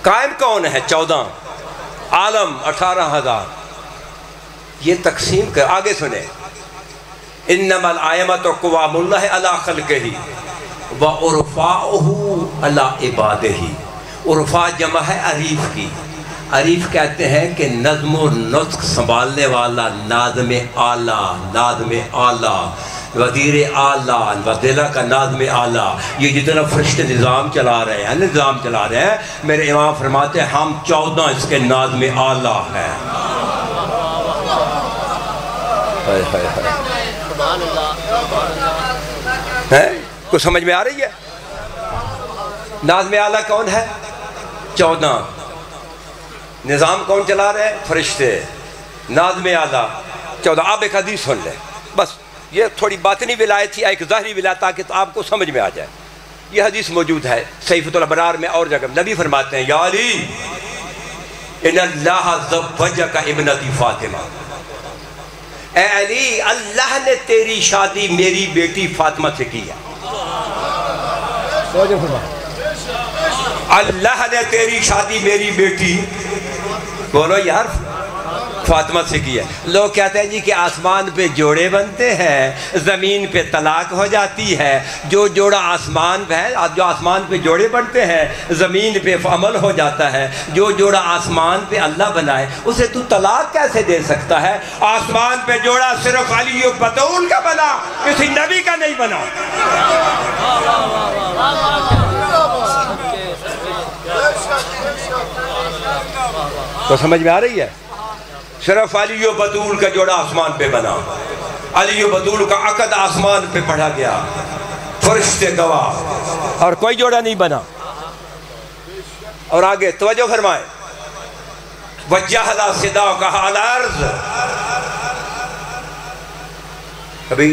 قائم کون ہے؟ 14 عالم 18,000. یہ تقسیم کر آگے سنیں. انما الائمۃ قوام اللہ علی خلقہ وعرفاؤہ علی عبادہ. عرفا جمع ہے عریف کی. عریف کہتے ہیں کہ نظم و نسق سنبھالنے والا، ناظم اعلیٰ، ناظم اعلیٰ، وزیر اعلیٰ، وزیرہ کا ناظم اعلیٰ. یہ جتنا فرشتے نظام چلا رہے ہیں میرے امام فرماتے ہیں ہم 14 اس کے ناظم اعلیٰ ہیں. کچھ سمجھ میں آ رہی ہے؟ ناظم اعلیٰ کون ہے؟ 14. نظام کون چلا رہے ہیں؟ فرشتے. ناظم اعلیٰ 14. آپ ایک حدیث سن لیں، بس یہ تھوڑی باطنی ولایت تھی، ایک ظاہری ولایت تاکہ تو آپ کو سمجھ میں آ جائے. یہ حدیث موجود ہے صحیفۃ الابرار میں اور جگہ. نبی فرماتے ہیں یا علی ان اللہ زوجک ابنتی فاطمہ. اے علی اللہ نے تیری شادی میری بیٹی فاطمہ سے کی ہے. اللہ نے تیری شادی میری بیٹی، بولو یار، فاطمہ سے کی ہے. لوگ کہتے ہیں جی کہ آسمان پہ جوڑے بنتے ہیں، زمین پہ طلاق ہو جاتی ہے. جو جوڑا آسمان پہ ہے، جو آسمان پہ جوڑے بنتے ہیں زمین پہ عمل ہو جاتا ہے. جو جوڑا آسمان پہ اللہ بنائے اسے تو طلاق کیسے دے سکتا ہے؟ آسمان پہ جوڑا صرف علی و بطول کا بنا، کسی نبی کا نہیں بنا. تو سمجھ میں آ رہی ہے؟ صرف علی و بطول کا جوڑا آسمان پہ بنا، علی و بطول کا عقد آسمان پہ پڑھا گیا، فرشتے گواہ، اور کوئی جوڑا نہیں بنا. اور آگے توجہ فرمائیں. وَجَّهَلَ صِدَاقَهَ عَلَى الْأَرْضِ. ابھی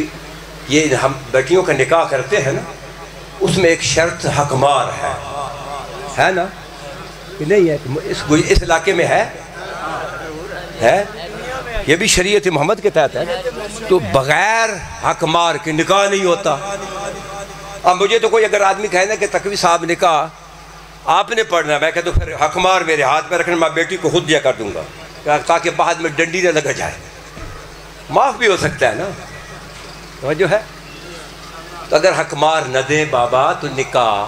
یہ ہم بیٹیوں کا نکاح کرتے ہیں نا، اس میں ایک شرط حقمار ہے نا؟ نہیں ہے اس علاقے میں ہے؟ یہ بھی شریعت محمد کے تحت ہے. تو بغیر حقمار کے نکاح نہیں ہوتا. اب مجھے تو کوئی اگر آدمی کہے نا کہ تقوی صاحب نکاح آپ نے پڑھنا، میں کہتا ہوں پھر حقمار میرے ہاتھ میں رکھنا، میں بیٹی کو خود دیا کر دوں گا تاکہ بعد میں ڈنڈی نہ لگا جائے. معاف بھی ہو سکتا ہے نا. توجہ ہے؟ تو اگر حقمار نہ دیں بابا تو نکاح.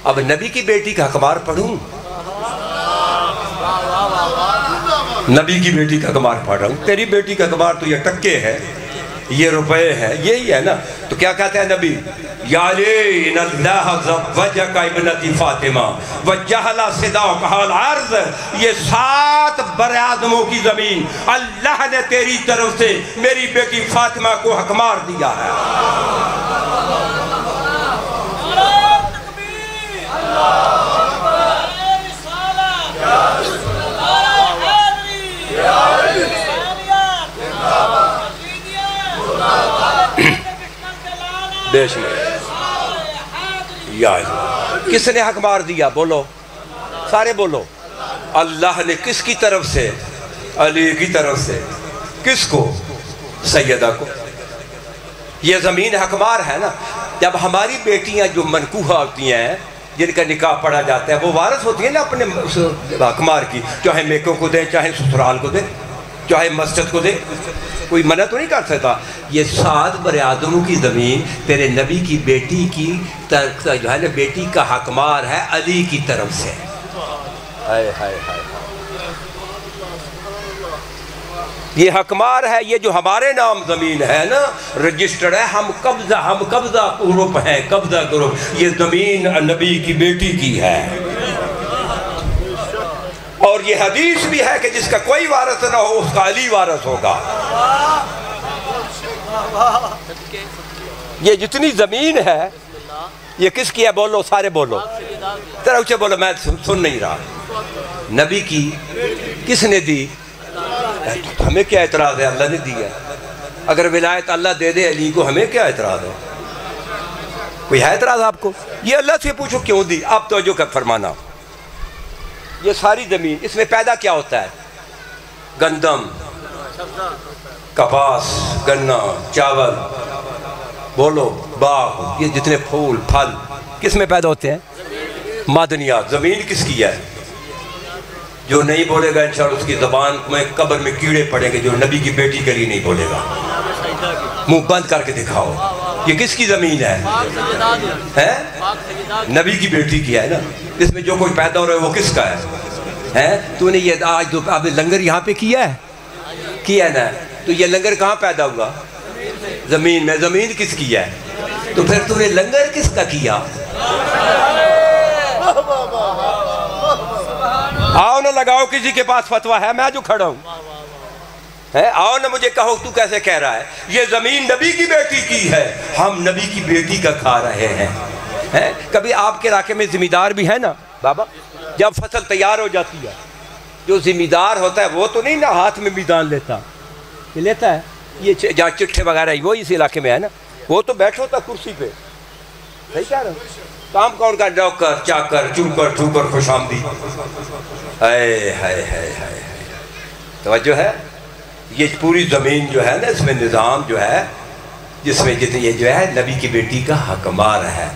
اب نبی کی بیٹی کا حقمار پڑھوں، نبی کی بیٹی کا حقمار پڑھ رہا ہوں. تیری بیٹی کا حقمار تو یہ ٹکے ہے، یہ روپے ہے، یہی ہے نا. تو کیا کہتے ہیں نبی؟ یا علی ان اللہ زوجک ابنتی فاطمہ وجعل صداقہ علی الارض. یہ 7 برآدموں کی زمین اللہ نے تیری طرف سے میری بیٹی فاطمہ کو حقمار دیا ہے. بے شمار یا اللہ۔ کس نے حق مار دیا؟ بولو سارے بولو۔ اللہ نے کس کی طرف سے؟ علی کی طرف سے۔ کس کو؟ سیدہ کو۔ یہ زمین حقمار ہے نا۔ جب ہماری بیٹیاں جو منکوحہ ہوتی ہیں، جن کا نکاح پڑھا جاتا ہے، وہ وارث ہوتی ہیں نا اپنے حقمار کی، چاہے میکوں کو دیں، چاہے سسرال کو دیں، چاہے مسجد کو دیں، کوئی منع تو نہیں کر سکتا۔ یہ 7 برادروں کی زمین تیرے نبی کی بیٹی کی جو ہے نا، بیٹی کا حقمار ہے علی کی طرف سے۔ ہائے ہائے ہائے، یہ حقمار ہے۔ یہ جو ہمارے نام زمین ہے نا، رجسٹر ہے، ہم قبضہ گروپ ہیں، قبضہ گروپ۔ یہ زمین نبی کی بیٹی کی ہے، اور یہ حدیث بھی ہے کہ جس کا کوئی وارث نہ ہو اس کا علی وارث ہوگا۔ یہ جتنی زمین ہے یہ کس کی ہے؟ بولو سارے بولو، ذرا اونچے بولو، میں سن نہیں رہا۔ نبی کی کس نے دی؟ ہمیں کیا اعتراض ہے؟ اللہ نے دی ہے۔ اگر ولایت اللہ دے دے علی کو، ہمیں کیا اعتراض ہے؟ کوئی ہے اعتراض آپ کو؟ یہ اللہ سے پوچھو کیوں دی۔ آپ توجہ کر فرمانا، یہ ساری زمین، اس میں پیدا کیا ہوتا ہے؟ گندم، کپاس، گنا، چاول، بولو باغ، یہ جتنے پھول پھل کس میں پیدا ہوتے ہیں؟ معدنیات۔ زمین کس کی ہے؟ جو نہیں بولے گا انشاءاللہ اس کی زبان میں قبر میں کیڑے پڑیں گے، جو نبی کی بیٹی کے لیے نہیں بولے گا۔ منہ بند کر کے دکھاؤ، یہ کس کی زمین ہے؟ نبی کی بیٹی کی ہے نا۔ اس میں جو کوئی پیدا ہو رہا ہے وہ کس کا ہے؟ تو نے یہ آج تو آپ نے لنگر یہاں پہ کیا ہے نا، تو یہ لنگر کہاں پیدا ہوا؟ زمین میں۔ زمین کس کی ہے؟ تو پھر تو نے لنگر کس کا کیا؟ آؤ نہ لگاؤ کسی کے پاس فتویٰ ہے، میں جو کھڑا ہوں، آؤ نہ مجھے کہو تو کیسے کہہ رہا ہے؟ یہ زمین نبی کی بیٹی کی ہے، ہم نبی کی بیٹی کا کھا رہے ہیں۔ کبھی آپ کے علاقے میں ذمہ دار بھی ہے نا بابا؟ جب فصل تیار ہو جاتی ہے، جو ذمہ دار ہوتا ہے وہ تو نہیں نا ہاتھ میں میدان لیتا، یہ لیتا ہے، یہ جہاں چٹھے وغیرہ وہ اس علاقے میں ہے نا، وہ تو بیٹھا ہوتا کرسی پہ۔ صحیح کہہ رہا ہوں؟ کام کون کا؟ نوکر، چاکر، چوکر ٹھوکر، خوش آمدید۔ ہائے ہائے ہائے ہائے، توجہ ہے؟ یہ پوری زمین جو ہے نا، اس میں نظام جو ہے، جس میں یہ جو ہے نبی کی بیٹی کا حقمار ہے۔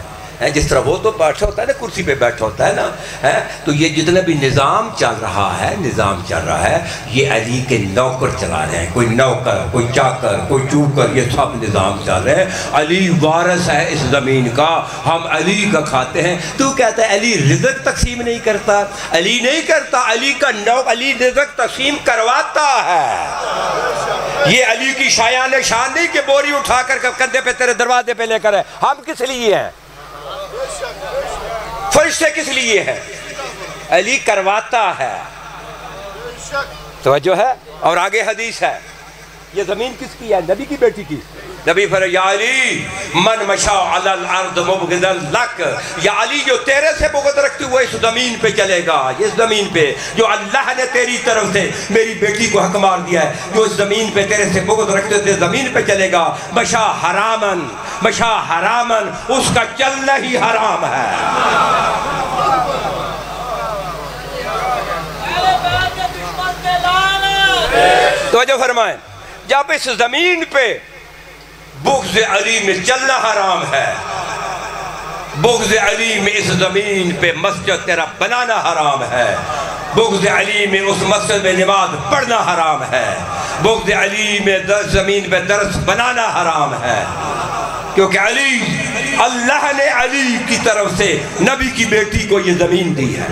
جس طرح وہ تو بیٹھا ہوتا ہے نا، کرسی پہ بیٹھا ہوتا ہے نا، تو یہ جتنا بھی نظام چل رہا ہے، یہ علی کے نوکر چلا رہے ہیں۔ کوئی نوکر، کوئی چاکر، کوئی چوکر، یہ سب نظام چل رہے ہیں۔ علی وارث ہے اس زمین کا، ہم علی کا کھاتے ہیں۔ تو کہتا ہے علی رزق تقسیم نہیں کرتا؟ علی نہیں کرتا، علی رزق تقسیم کرواتا ہے۔ یہ علی کی شایان شان نہیں کہ بوری اٹھا کر کندھے پہ تیرے دروازے پہ لے کر ہے۔ ہم کس لیے ہیں؟ فرشتے کس لیے ہیں؟ علی کرواتا ہے۔ توجہ ہے؟ اور آگے حدیث ہے، یہ زمین کس کی ہے؟ نبی کی بیٹی کی۔ نبی فرمایا یا علی من مشا علی الارض مبغضا لک، یا علی جو تیرے سے بغض رکھتے ہوئے اس زمین پہ چلے گا، اس زمین پہ جو اللہ نے تیری طرف سے میری بیٹی کو حق مار دیا ہے، جو اس زمین پہ تیرے سے بغض رکھتے ہوئے زمین پہ چلے گا، مشا حرامن، اس کا چلنا ہی حرام ہے۔ توجہ فرمائیں، جب اس زمین پہ بغض علی میں چلنا حرام ہے، بغض علی میں اس زمین پہ مسجد تیرا بنانا حرام ہے، بغض علی میں اس مسجد میں نماز پڑھنا حرام ہے، بغض علی میں زمین پہ درس بنانا حرام ہے، کیونکہ اللہ نے علی کی طرف سے نبی کی بیٹی کو یہ زمین دی ہے۔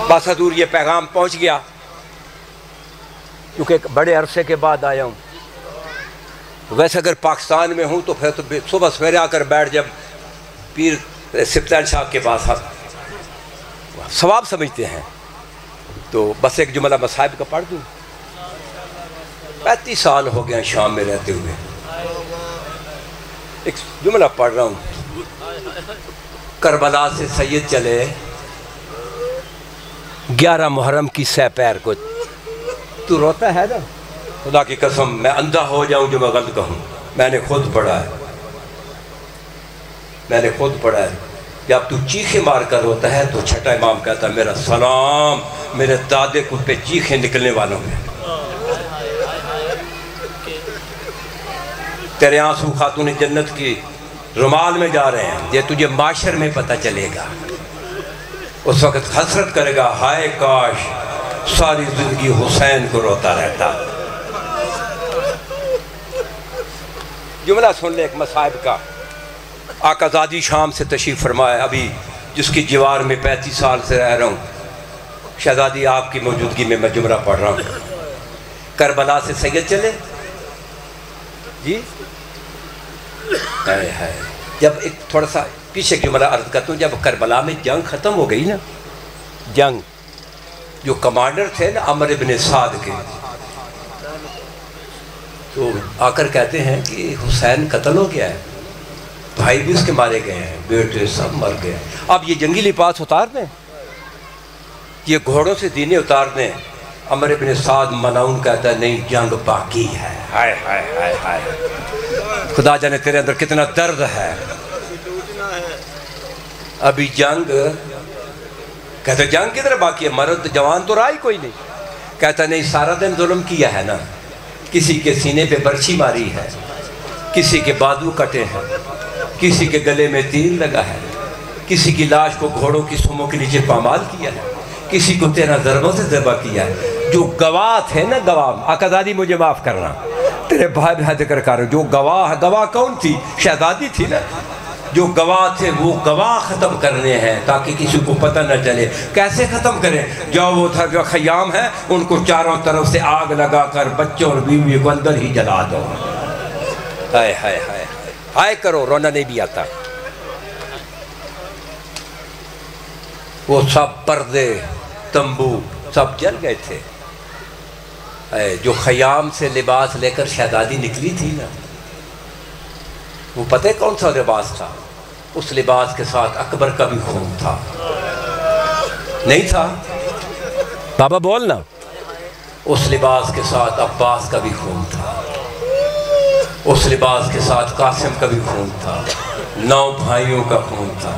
بس حضور یہ پیغام پہنچ گیا، کیونکہ بڑے عرصے کے بعد آیا ہوں۔ ویسے اگر پاکستان میں ہوں تو پھر تو صبح سویرے آ کر بیٹھ، جب پیر سبطین صاحب کے پاس ثواب سمجھتے ہیں تو بس ایک جملہ مصائب کا پڑھ دوں۔ 35 سال ہو گئے شام میں رہتے ہوئے، ایک جملہ پڑھ رہا ہوں۔ کربلا سے سید چلے 11 محرم کی سہ پیر کو، تو روتا ہے نا، خدا کی قسم میں اندھا ہو جاؤں جو میں غلط کہوں. میں نے خود پڑھا ہے، میں نے خود پڑھا ہے. جب تو چیخیں مار کر ہوتا ہے تو چھٹا امام کہتا ہے میرا سلام میرے دادے کو پہ چیخیں نکلنے والوں میں. تیرے آنسو خاتون جنت کی رومال میں جا رہے ہیں، یہ تجھے معاشر میں پتہ چلے گا. اس وقت حسرت کرے گا ہائے کاش ساری زندگی حسین کو روتا رہتا. جملہ سن لے ایک مصائب کا. آقا زادی شام سے تشریف فرمائے، ابھی جس کی جوار میں 35 سال سے رہ رہا ہوں. شہزادی آپ کی موجودگی میں جملہ پڑھ رہا ہوں. کربلا سے سید چلے جی. جب ایک تھوڑا سا پیچھے جملہ عرض کرتا ہوں، جب کربلا میں جنگ ختم ہو گئی نا، جنگ جو کمانڈر تھے نا عمر ابن سعد کے، تو آ کر کہتے ہیں کہ حسین قتل ہو گیا ہے، بھائی بھی اس کے مارے گئے ہیں، بیٹے سب مر گئے. اب یہ جنگی لباس اتار دیں، یہ گھوڑوں سے دینے اتار دیں. عمر ابن سعد منعون کہتا ہے نہیں جنگ باقی ہے. ہائے ہائے ہائے ہائے، خدا جانے تیرے اندر کتنا درد ہے. ابھی جنگ، کہتا جنگ کدھر باقی ہے، مرد جوان تو رہا ہی کوئی نہیں. کہتا نہیں سارا دن ظلم کیا ہے نا، کسی کے سینے پہ برچھی ماری ہے، کسی کے بازو کٹے ہیں، کسی کے گلے میں تیر لگا ہے، کسی کی لاش کو گھوڑوں کی سموں کے نیچے پامال کیا ہے، کسی کو 13 ضربوں سے ذبح کیا ہے. جو گواہ تھے نا، گواہ، آقا زادی مجھے معاف کرنا، تیرے بھائی بھائی ذکر کر رہے، جو گواہ کون تھی؟ شہزادی تھی نا. جو گواہ تھے وہ گواہ ختم کرنے ہیں تاکہ کسی کو پتہ نہ چلے. کیسے ختم کریں؟ جو وہ تھا جو خیام ہے ان کو چاروں طرف سے آگ لگا کر بچوں اور بیوی کو اندر ہی جلا دو. ہائے ہائے ہائے ہائے کرو، رونا نہیں بھی آتا. وہ سب پردے تمبو سب جل گئے تھے. جو خیام سے لباس لے کر شہزادی نکلی تھی نا، وہ پتہ کون سا لباس تھا؟ اس لباس کے ساتھ اکبر کا بھی خون تھا. نہیں تھا بابا بولنا؟ اس لباس کے ساتھ عباس کا بھی خون تھا، اس لباس کے ساتھ قاسم کا بھی خون تھا، 9 بھائیوں کا خون تھا.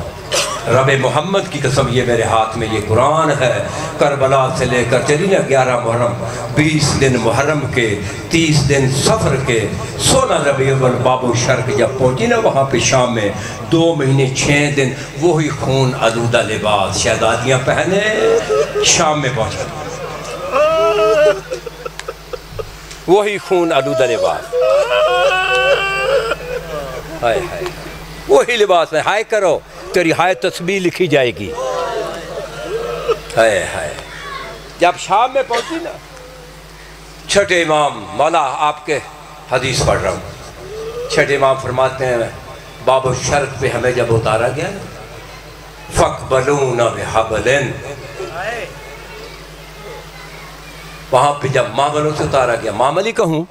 رب محمد کی قسم یہ میرے ہاتھ میں یہ قرآن ہے. کربلا سے لے کر چلی نا 11 محرم، 20 دن محرم کے، 30 دن صفر کے، 16 ربیع الاول باب و شرق جب پہنچی نا وہاں پہ شام میں، 2 مہینے 6 دن وہی خون آلودہ لباس شہزادیاں پہنے شام میں پہنچا. وہی خون آلودہ لباس، ہائے ہائے وہی لباس ہے. ہائے کرو، تیری ہائے تسبیح لکھی جائے گی. ہائے ہائے. جب شام میں پہنچی نا، چھٹے امام، مولا آپ کے حدیث پڑھ رہا ہوں، چھٹے امام فرماتے ہیں باب الشرق پہ ہمیں جب اتارا گیا نا، فَقْبَلُونَ بِحَبْلٍ، وہاں پہ جب معاملوں سے اتارا گیا، معاملی کہوں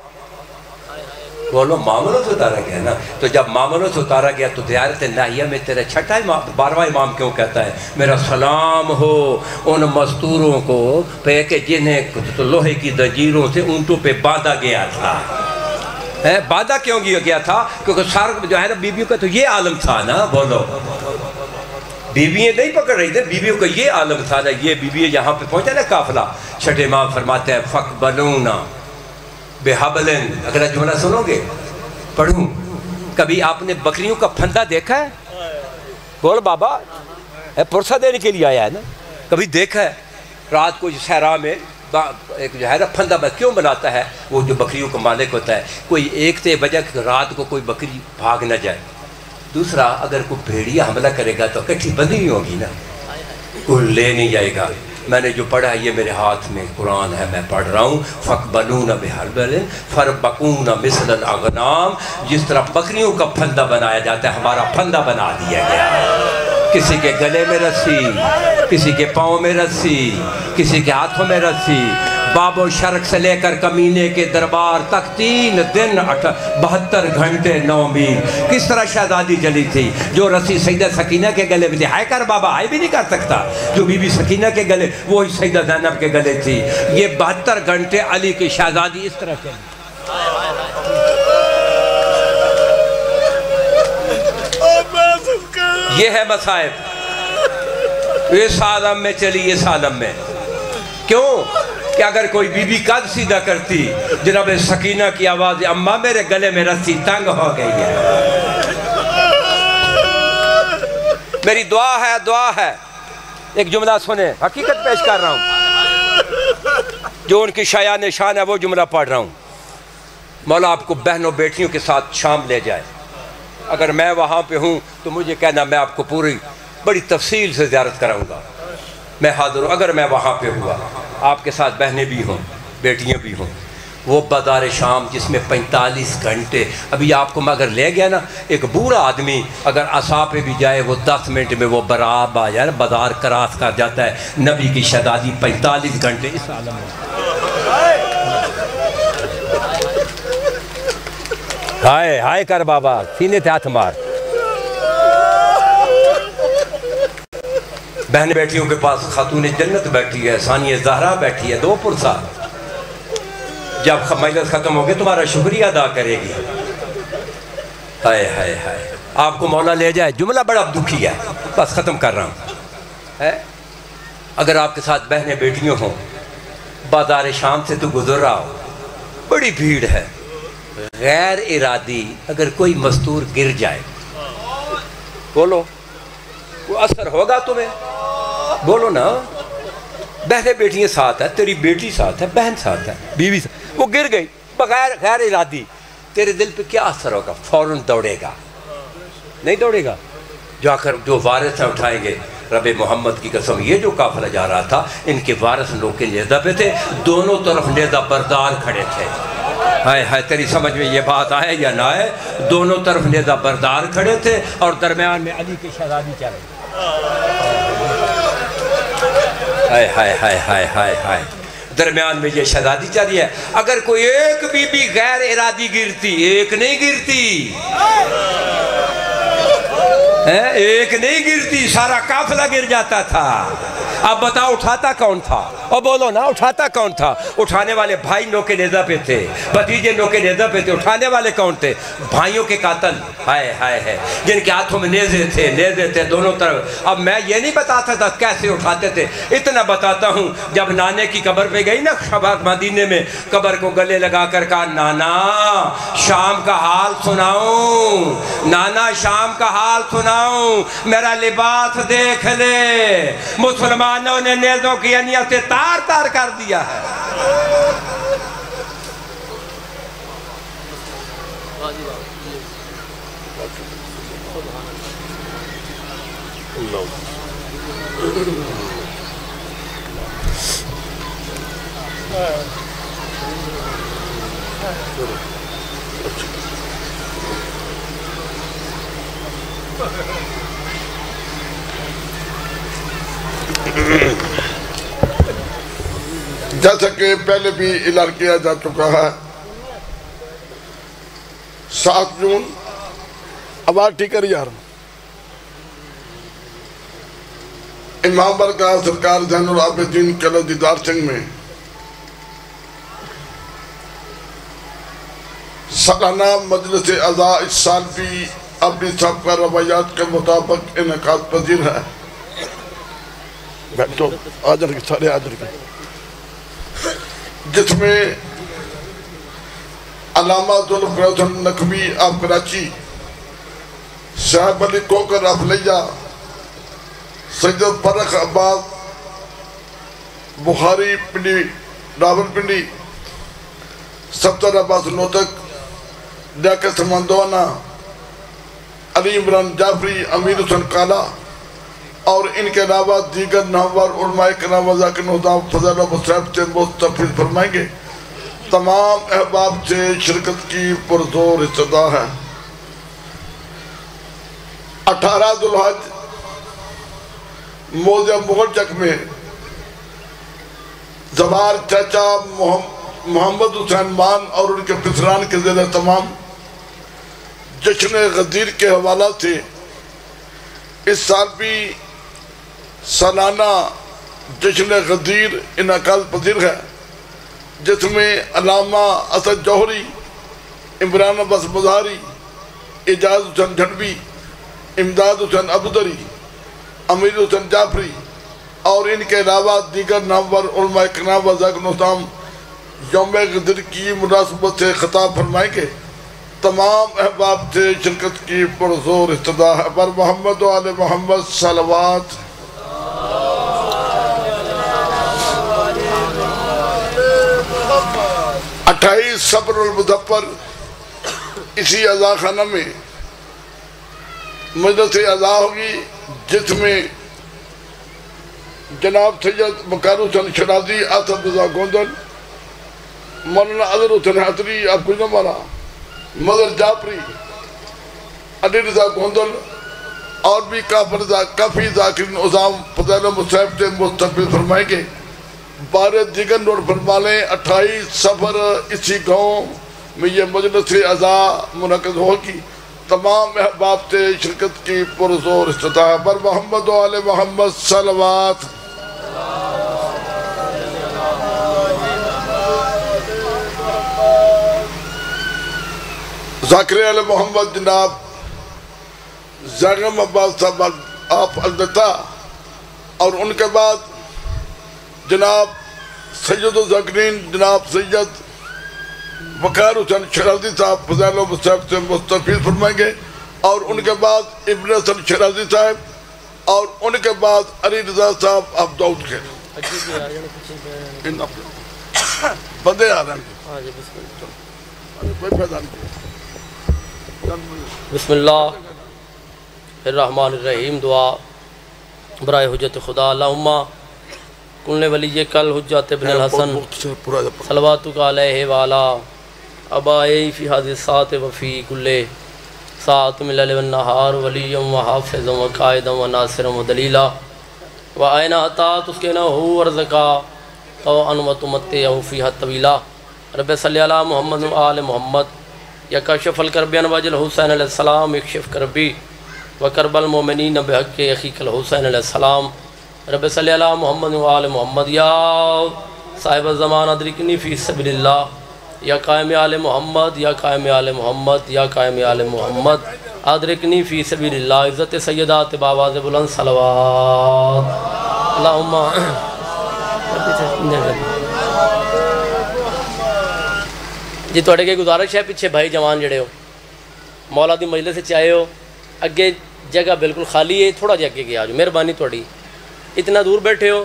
بولو، معاملوں سے اتارا گیا نا، تو جب معاملوں سے اتارا گیا تو زیارت ناہیہ میں تیرا چھٹا امام 12واں امام کیوں کہتا ہے میرا سلام ہو ان مستوروں کو پہ کہ جنہیں لوہے کی زنجیروں سے اونٹوں پہ باندھا گیا تھا. باندھا کیوں گیا تھا؟ کیونکہ سارا جو ہے نا بیویوں کا تو یہ عالم تھا نا. بولو، بیوییں نہیں پکڑ رہی تھے، بیویوں کا یہ عالم تھا نا. یہ بیوییں یہاں پہ پہنچا نا قافلہ، چھٹے امام فرماتے ہیں فَقْبَلُونَ بِحَبْلٍ. اگلا جملہ سنو گے، پڑھوں. کبھی آپ نے بکریوں کا پھندا دیکھا ہے؟ بول بابا، پرسہ دینے کے لیے آیا ہے نا. کبھی دیکھا ہے؟ رات کو صحرا میں ایک جو ہے نا پھندا کیوں بناتا ہے؟ وہ جو بکریوں کا مالک ہوتا ہے، کوئی ایک تے وجہ رات کو کوئی بکری بھاگ نہ جائے. دوسرا، اگر کوئی بھیڑیا حملہ کرے گا تو کٹھی بندھی نہیں ہوگی نا، کوئی لے نہیں جائے گا. میں نے جو پڑھا ہے یہ میرے ہاتھ میں قرآن ہے، میں پڑھ رہا ہوں. فَقْبَلُونَ بِحَبْلٍ فَرْبَقُونَ مِثْلَ الْأَغْنَامِ. جس طرح بکریوں کا پھندا بنایا جاتا ہے، ہمارا پھندا بنا دیا گیا. کسی کے گلے میں رسی، کسی کے پاؤں میں رسی، کسی کے ہاتھوں میں رسی. باب و شرق سے لے کر کمینے کے دربار تک 3 دن 72 گھنٹے 9 میل. کس طرح شہزادی جلی تھی؟ جو رسی سیدہ سکینہ کے گلے میں تھی، ہائے کر بابا ہائے بھی نہیں کر سکتا، جو بی بی سکینہ کے گلے وہی سیدہ زینب کے گلے تھی. یہ 72 گھنٹے علی کی شہزادی اس طرح چلی. یہ ہے مصائب. اس عالم میں چلی، اس عالم میں. کیوں کہ اگر کوئی بی بی قد سیدھا کرتی، جناب سکینہ کی آواز، اماں میرے گلے میں رسی تنگ ہو گئی ہے. میری دعا ہے، دعا ہے. ایک جملہ سنیں، حقیقت پیش کر رہا ہوں، جو ان کی شایان شان ہے وہ جملہ پڑھ رہا ہوں. مولا آپ کو بہنوں بیٹیوں کے ساتھ شام لے جائے. اگر میں وہاں پہ ہوں تو مجھے کہنا، میں آپ کو پوری بڑی تفصیل سے زیارت کراؤں گا. میں حاضر ہوں. اگر میں وہاں پہ ہوا، آپ کے ساتھ بہنیں بھی ہوں، بیٹیاں بھی ہوں. وہ بازار شام جس میں 45 گھنٹے، ابھی آپ کو میں اگر لے گیا نا، ایک بوڑھا آدمی اگر عصا پہ بھی جائے وہ 10 منٹ میں وہ براب آ جائے، بازار کراس کر جاتا ہے. نبی کی شہزادی 45 گھنٹے اس عالم میں. ہائے ہائے کر بابا، سینے تے ہاتھ مار. بہن بیٹیوں کے پاس خاتون جنت بیٹھی ہے، ثانیہ زہرا بیٹھی ہے، 2 پرسہ. جب مجلس ختم ہو گئے تمہارا شکریہ ادا کرے گی. ہائے ہائے ہائے، آپ کو مولا لے جائے. جملہ بڑا دکھی ہے، بس ختم کر رہا ہوں. اگر آپ کے ساتھ بہنیں بیٹیوں ہوں، بازار شام سے تو گزر رہا ہو، بڑی بھیڑ ہے، غیر ارادی اگر کوئی مستور گر جائے، بولو کوئی اثر ہوگا تمہیں؟ بولو نا. بہنیں بیٹیاں ساتھ ہے، تیری بیٹی ساتھ ہے، بہن ساتھ ہے، بیوی ساتھ، وہ گر گئی بغیر غیر ارادی، تیرے دل پہ کیا اثر ہوگا؟ فوراً دوڑے گا؟ نہیں دوڑے گا. جا کر جو وارث ہیں اٹھائیں گے. رب محمد کی قسم، یہ جو قافلہ جا رہا تھا، ان کے وارث لوگ کے نیزہ پہ تھے، دونوں طرف نیزہ بردار کھڑے تھے. ہائے ہائے، تیری سمجھ میں یہ بات آئے یا نہ آئے؟ دونوں طرف نیزہ بردار کھڑے تھے اور درمیان میں علی کی شہزادی چلے. ہائے ہائے ہائے ہائے ہائے ہائے، درمیان میں یہ شہزادی چلی ہے. اگر کوئی ایک بی بی غیر ارادی گرتی، ایک نہیں گرتی، ایک نہیں گرتی، سارا قافلہ گر جاتا تھا. اب بتاؤ اٹھاتا کون تھا؟ اور بولو نا، اٹھاتا کون تھا؟ اٹھانے والے بھائی نوکے نیزہ پہ تھے، بھتیجے نوکے نیزہ پہ تھے. اٹھانے والے کون تھے؟ بھائیوں کے قاتل. ہائے ہائے ہے، جن کے ہاتھوں میں نیزے تھے دونوں طرف. اب میں یہ نہیں بتاتا تھا کیسے اٹھاتے تھے، اتنا بتاتا ہوں. جب نانے کی قبر پہ گئی نا شباب مدینے میں، قبر کو گلے لگا کر کہا، نانا شام کا حال سناؤں، نانا شام کا حال سناؤں، میرا لباس دیکھ لے. مسلمانوں نے نیزوں کی انیت سے تار تار کر دیا ہے. جیسا کہ پہلے بھی اعلان کیا جا چکا ہے، 7 جون آواز ٹھیک کر یار. امام برکات سرکار زین العابدین قلعہ دیدار سنگھ میں سالانہ مجلس اعضاء اس سال بھی اپنی سابقہ روایات کے مطابق انعقاد پذیر ہے. بیٹھو، آجر کے سارے آجر کے، جس میں علامہ ذوالفقار نقوی آف کراچی، صاحب علی کوکر آف لیا، سید فرخ عباس بخاری پنڈی راول پنڈی، سفتر عباس نوتک ڈاکہ سمندوانا، علی عمران جعفری، امیر حسن کالا اور ان کے علاوہ دیگر نامور علماء کرام و ذاکر نظام فضل و صاحب سے مستفید فرمائیں گے. تمام احباب سے شرکت کی پرزور استدا ہے. 18 ذوالحج موضع مغل چک میں زوار چاچا محمد حسین مان اور ان کے پسران کے ذریعے تمام جشن غدیر کے حوالہ سے اس سال بھی سالانہ جشن غدیر انعقاد پذیر ہے، جس میں علامہ اسد جوہری، عمران عباس مظہری، اعجاز حسین جھنڈوی، امداد حسین ابودری، امیر حسین جعفری اور ان کے علاوہ دیگر نامور علماء کرام و ذاکرین الاسلام یوم غدیر کی مناسبت سے خطاب فرمائیں گے۔ تمام احباب سے شرکت کی پرزور استدعا ہے۔ پر محمد و آل محمد صلوات۔ 28 صفر المظفر اسی عزا خانہ میں مجلس عزا ہوگی، جس میں جناب سید وقار حسین شرازی، اسد رضا گوندل، مولانا اظہر حسین حضری، آپ کو نمارا مظہر جعفری، علی رضا گوندل اور بھی کافی ذاکرین عظام فضائل مصحف سے مستقبل فرمائیں گے۔ بارہ دیگر نوٹ فرما لیں، 28 صفر اسی گاؤں میں یہ مجلس عزا منعقد ہوگی۔ تمام احباب سے شرکت کی پرزور استطاع ہے۔ پر محمد و آل محمد صلوات۔ 'ذاکر آل محمد جناب زاغم عباس صاحب آپ البتہ، اور ان کے بعد جناب سید الذاکرین جناب سید وقار حسین شرازی صاحب فضائل و مصحف سے مستفید فرمائیں گے، اور ان کے بعد ابن حسن شرازی صاحب، اور ان کے بعد علی رضا صاحب آپ دعوت کے بندے آ رہے ہیں۔ بسم اللہ الرحمن الرحیم۔ دعا برائے حجت خدا۔ اللہم کن ولی کل حجت ابن الحسن صلواتک علیہ وعلا ابائی فی حاضر سات وفی کل سات من اللیل والنہار ولیم و حافظ و قائد و ناصر و دلیلہ و آئین عطا تسکنہ ورزقا طوعا و تمتعہ فیہا طویلہ۔ رب صلی علی محمد و آل محمد۔ یا کاشف الکرب عن وجہ الحسین علیہ السلام اکشف کربی و کرب المومنین بحق اخیک الحسین علیہ السلام۔ رب صلی علی محمد و آل محمد۔ یا صاحب الزمان ادرکنی فی سبیل اللہ۔ یا قائم آل محمد، یا قائم آل محمد، یا قائم آل محمد، ادرکنی فی سبیل اللہ۔ عزت سیدات بآواز بلند صلوات۔ اللہم جی توڑے کے گزارش ہے، پیچھے بھائی جوان جڑے ہو مولا دی مجلس سے چاہے ہو، اگے جگہ بالکل خالی ہے، تھوڑا جا اگے گیا جو مہربانی توڑی، اتنا دور بیٹھے ہو،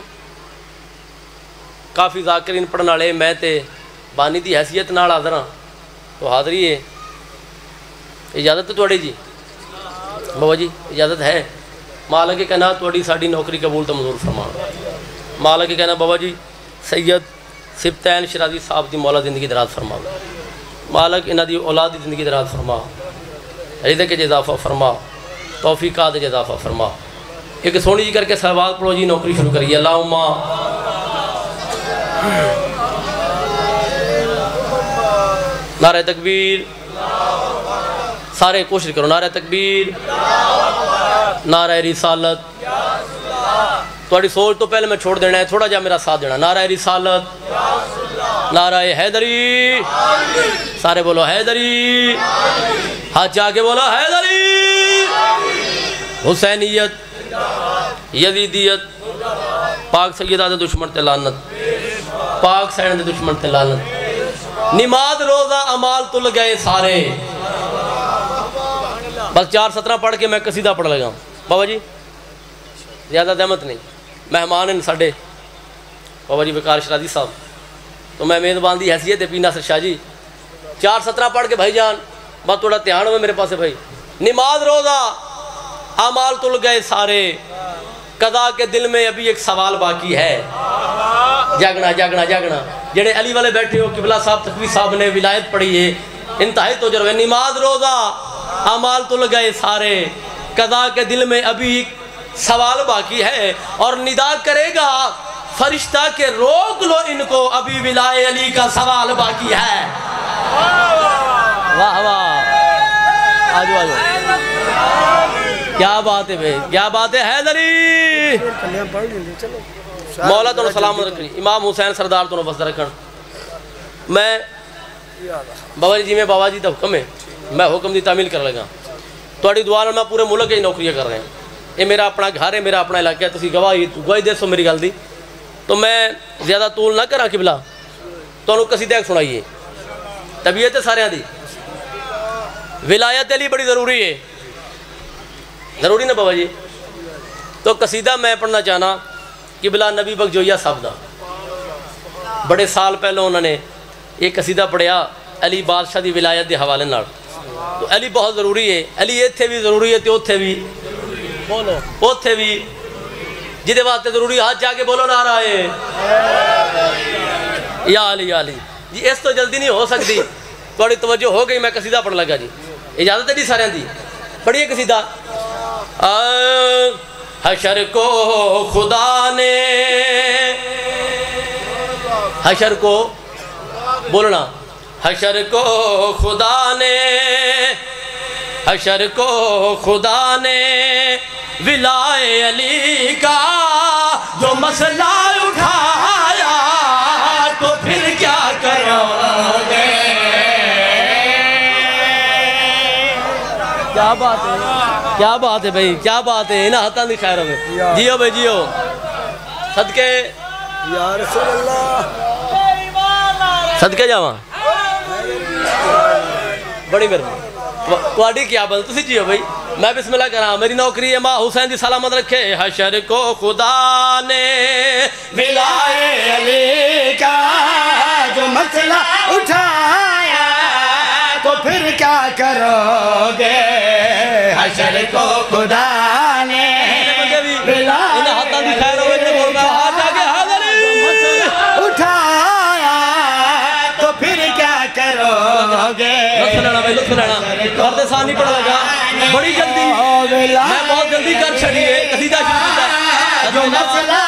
کافی ذاکرین پڑھنے والے، میں تے بانی دی حیثیت نال حاضر ہاں، تو حاضری ہے، اجازت تو توڑی جی بابا جی اجازت ہے؟ مالا کے کہنا توڑی ساڑی نوکری قبول تو منظور فرما، مالا کے کہنا بابا جی سید سبتین شرازی صاحب دی مولا زندگی دراز فرما، مالک انہا دی اولاد دی زندگی دراز فرما، رزق کے اضافہ فرما، توفیقات کے اضافہ فرما۔ ایک سونی جی کر کے صلوات پڑھو جی، نوکری شروع کریے۔ اللہم نعرہ تکبیر، سارے کوشش کرو، نعرہ تکبیر، نعرہ رسالت۔ تھوڑی سوچ تو پہلے میں چھوڑ دینا ہے، تھوڑا جا میرا ساتھ دینا۔ نعرہ رسالت، نعرہ حیدری، سارے بولو حیدری، ہاتھ جا کے بولو حیدری، حسینیت، یزیدیت، پاک سیدہ دے دشمن تے لعنت، پاک سین دے دشمن تے لعنت، نماز روزہ عمال تل گئے سارے۔ بس 4:17 پڑھ کے میں قصیدہ پڑھ لگا بابا جی، زیادہ دہمت نہیں، مہمان ہیں ساڑھے بابا جی وقار شرازی صاحب، تو میں میزبان دی حیثیت ہے پینا سر شاہ جی، 4:17 پڑھ کے بھائی جان بات تھوڑا دھیان ہوئے میرے پاس ہے بھائی۔ نماز روزہ اعمال تل گئے سارے، قضا کے دل میں ابھی ایک سوال باقی ہے، جاگنا جاگنا جاگنا۔ جڑے علی والے بیٹھے ہو، قبلہ صاحب تقوی صاحب نے ولایت پڑھی ہے، انتہائی تجربہ۔ نماز روزہ اعمال تل گئے سارے، قضا کے دل میں ابھی ایک سوال باقی ہے، اور ندا کرے گا فرشتہ کہ روک لو ان کو، ابھی ولائے علی کا سوال باقی ہے۔ واہ واہ، آجو آجو، کیا بات ہے بھائی، کیا بات ہے حیدری۔ مولا تو سلام رکھنی، امام حسین سردار تو بس رکھن۔ میں بابا جی میں بابا جی دا حکم ہے، میں حکم دی تعمیل کر لگا، تھوڑی دعا میں پورے ملک کی نوکریاں کر رہے ہیں، یہ میرا اپنا گھر ہے، میرا اپنا علاقہ ہے، تسی گواہی دے سو میری گل دی۔ تو میں زیادہ طول نہ کرا قبلہ، تو انہوں قصیدہ ایک سنائیے، طبیعت ہے سارے دی۔ ولایت علی بڑی ضروری ہے، ضروری نا بابا جی؟ تو قصیدہ میں پڑھنا چاہنا قبلہ نبی بخش جویا صاحب دا، بڑے سال پہلے انہوں نے ایک قصیدہ پڑھیا علی بادشاہ دی ولایت دے حوالے نال۔ تو علی بہت ضروری ہے، علی ایتھے بھی ضروری ہے تے اوتھے بھی، بولو اوتھے بھی، جدے واسطے ضروری ہاتھ جا کے بولو نعرہ ہے یا علی یا علی۔ جی اس تو جلدی نہیں ہو سکتی، تھوڑی توجہ ہو گئی، میں قصیدہ پڑھ لگا جی، اجازت ہے جی سارے دی، پڑھیے قصیدہ۔ حشر کو خدا نے، حشر کو بولنا، حشر کو خدا نے، حشر کو خدا نے ولائے علی کا جو مسئلہ اٹھایا، تو پھر کیا کرو گے؟ کیا بات ہے، کیا بات ہے بھائی، کیا بات ہے، انہاں ہاتھاں دی خیر ہوئے، جیو بھائی جیو، صدقے یا رسول اللہ، صدقے جاواں، بڑی مہربانی تواڈی کیا بات، تسی جیو بھائی، میں بسم اللہ کراں، میری نوکری ہے ماں حسین دی سلامت رکھے۔ حشر کو خدا نے ولائے علی کا جو مسئلہ اٹھایا، تو پھر کیا کرو گے؟ حشر کو خدا نے انہاں ہاتھاں دی خیر ہوئے تے بولنا ہاتھ آگے حاضری اٹھایا، تو پھر کیا کرو گے؟ لطف لینا بھائی، لطف لینا، کرتے ثانی پڑھ لگا، بڑی جلدی، میں بہت جلدی کر چھڑیے، قصیدہ شروع کیتا جو مسئلہ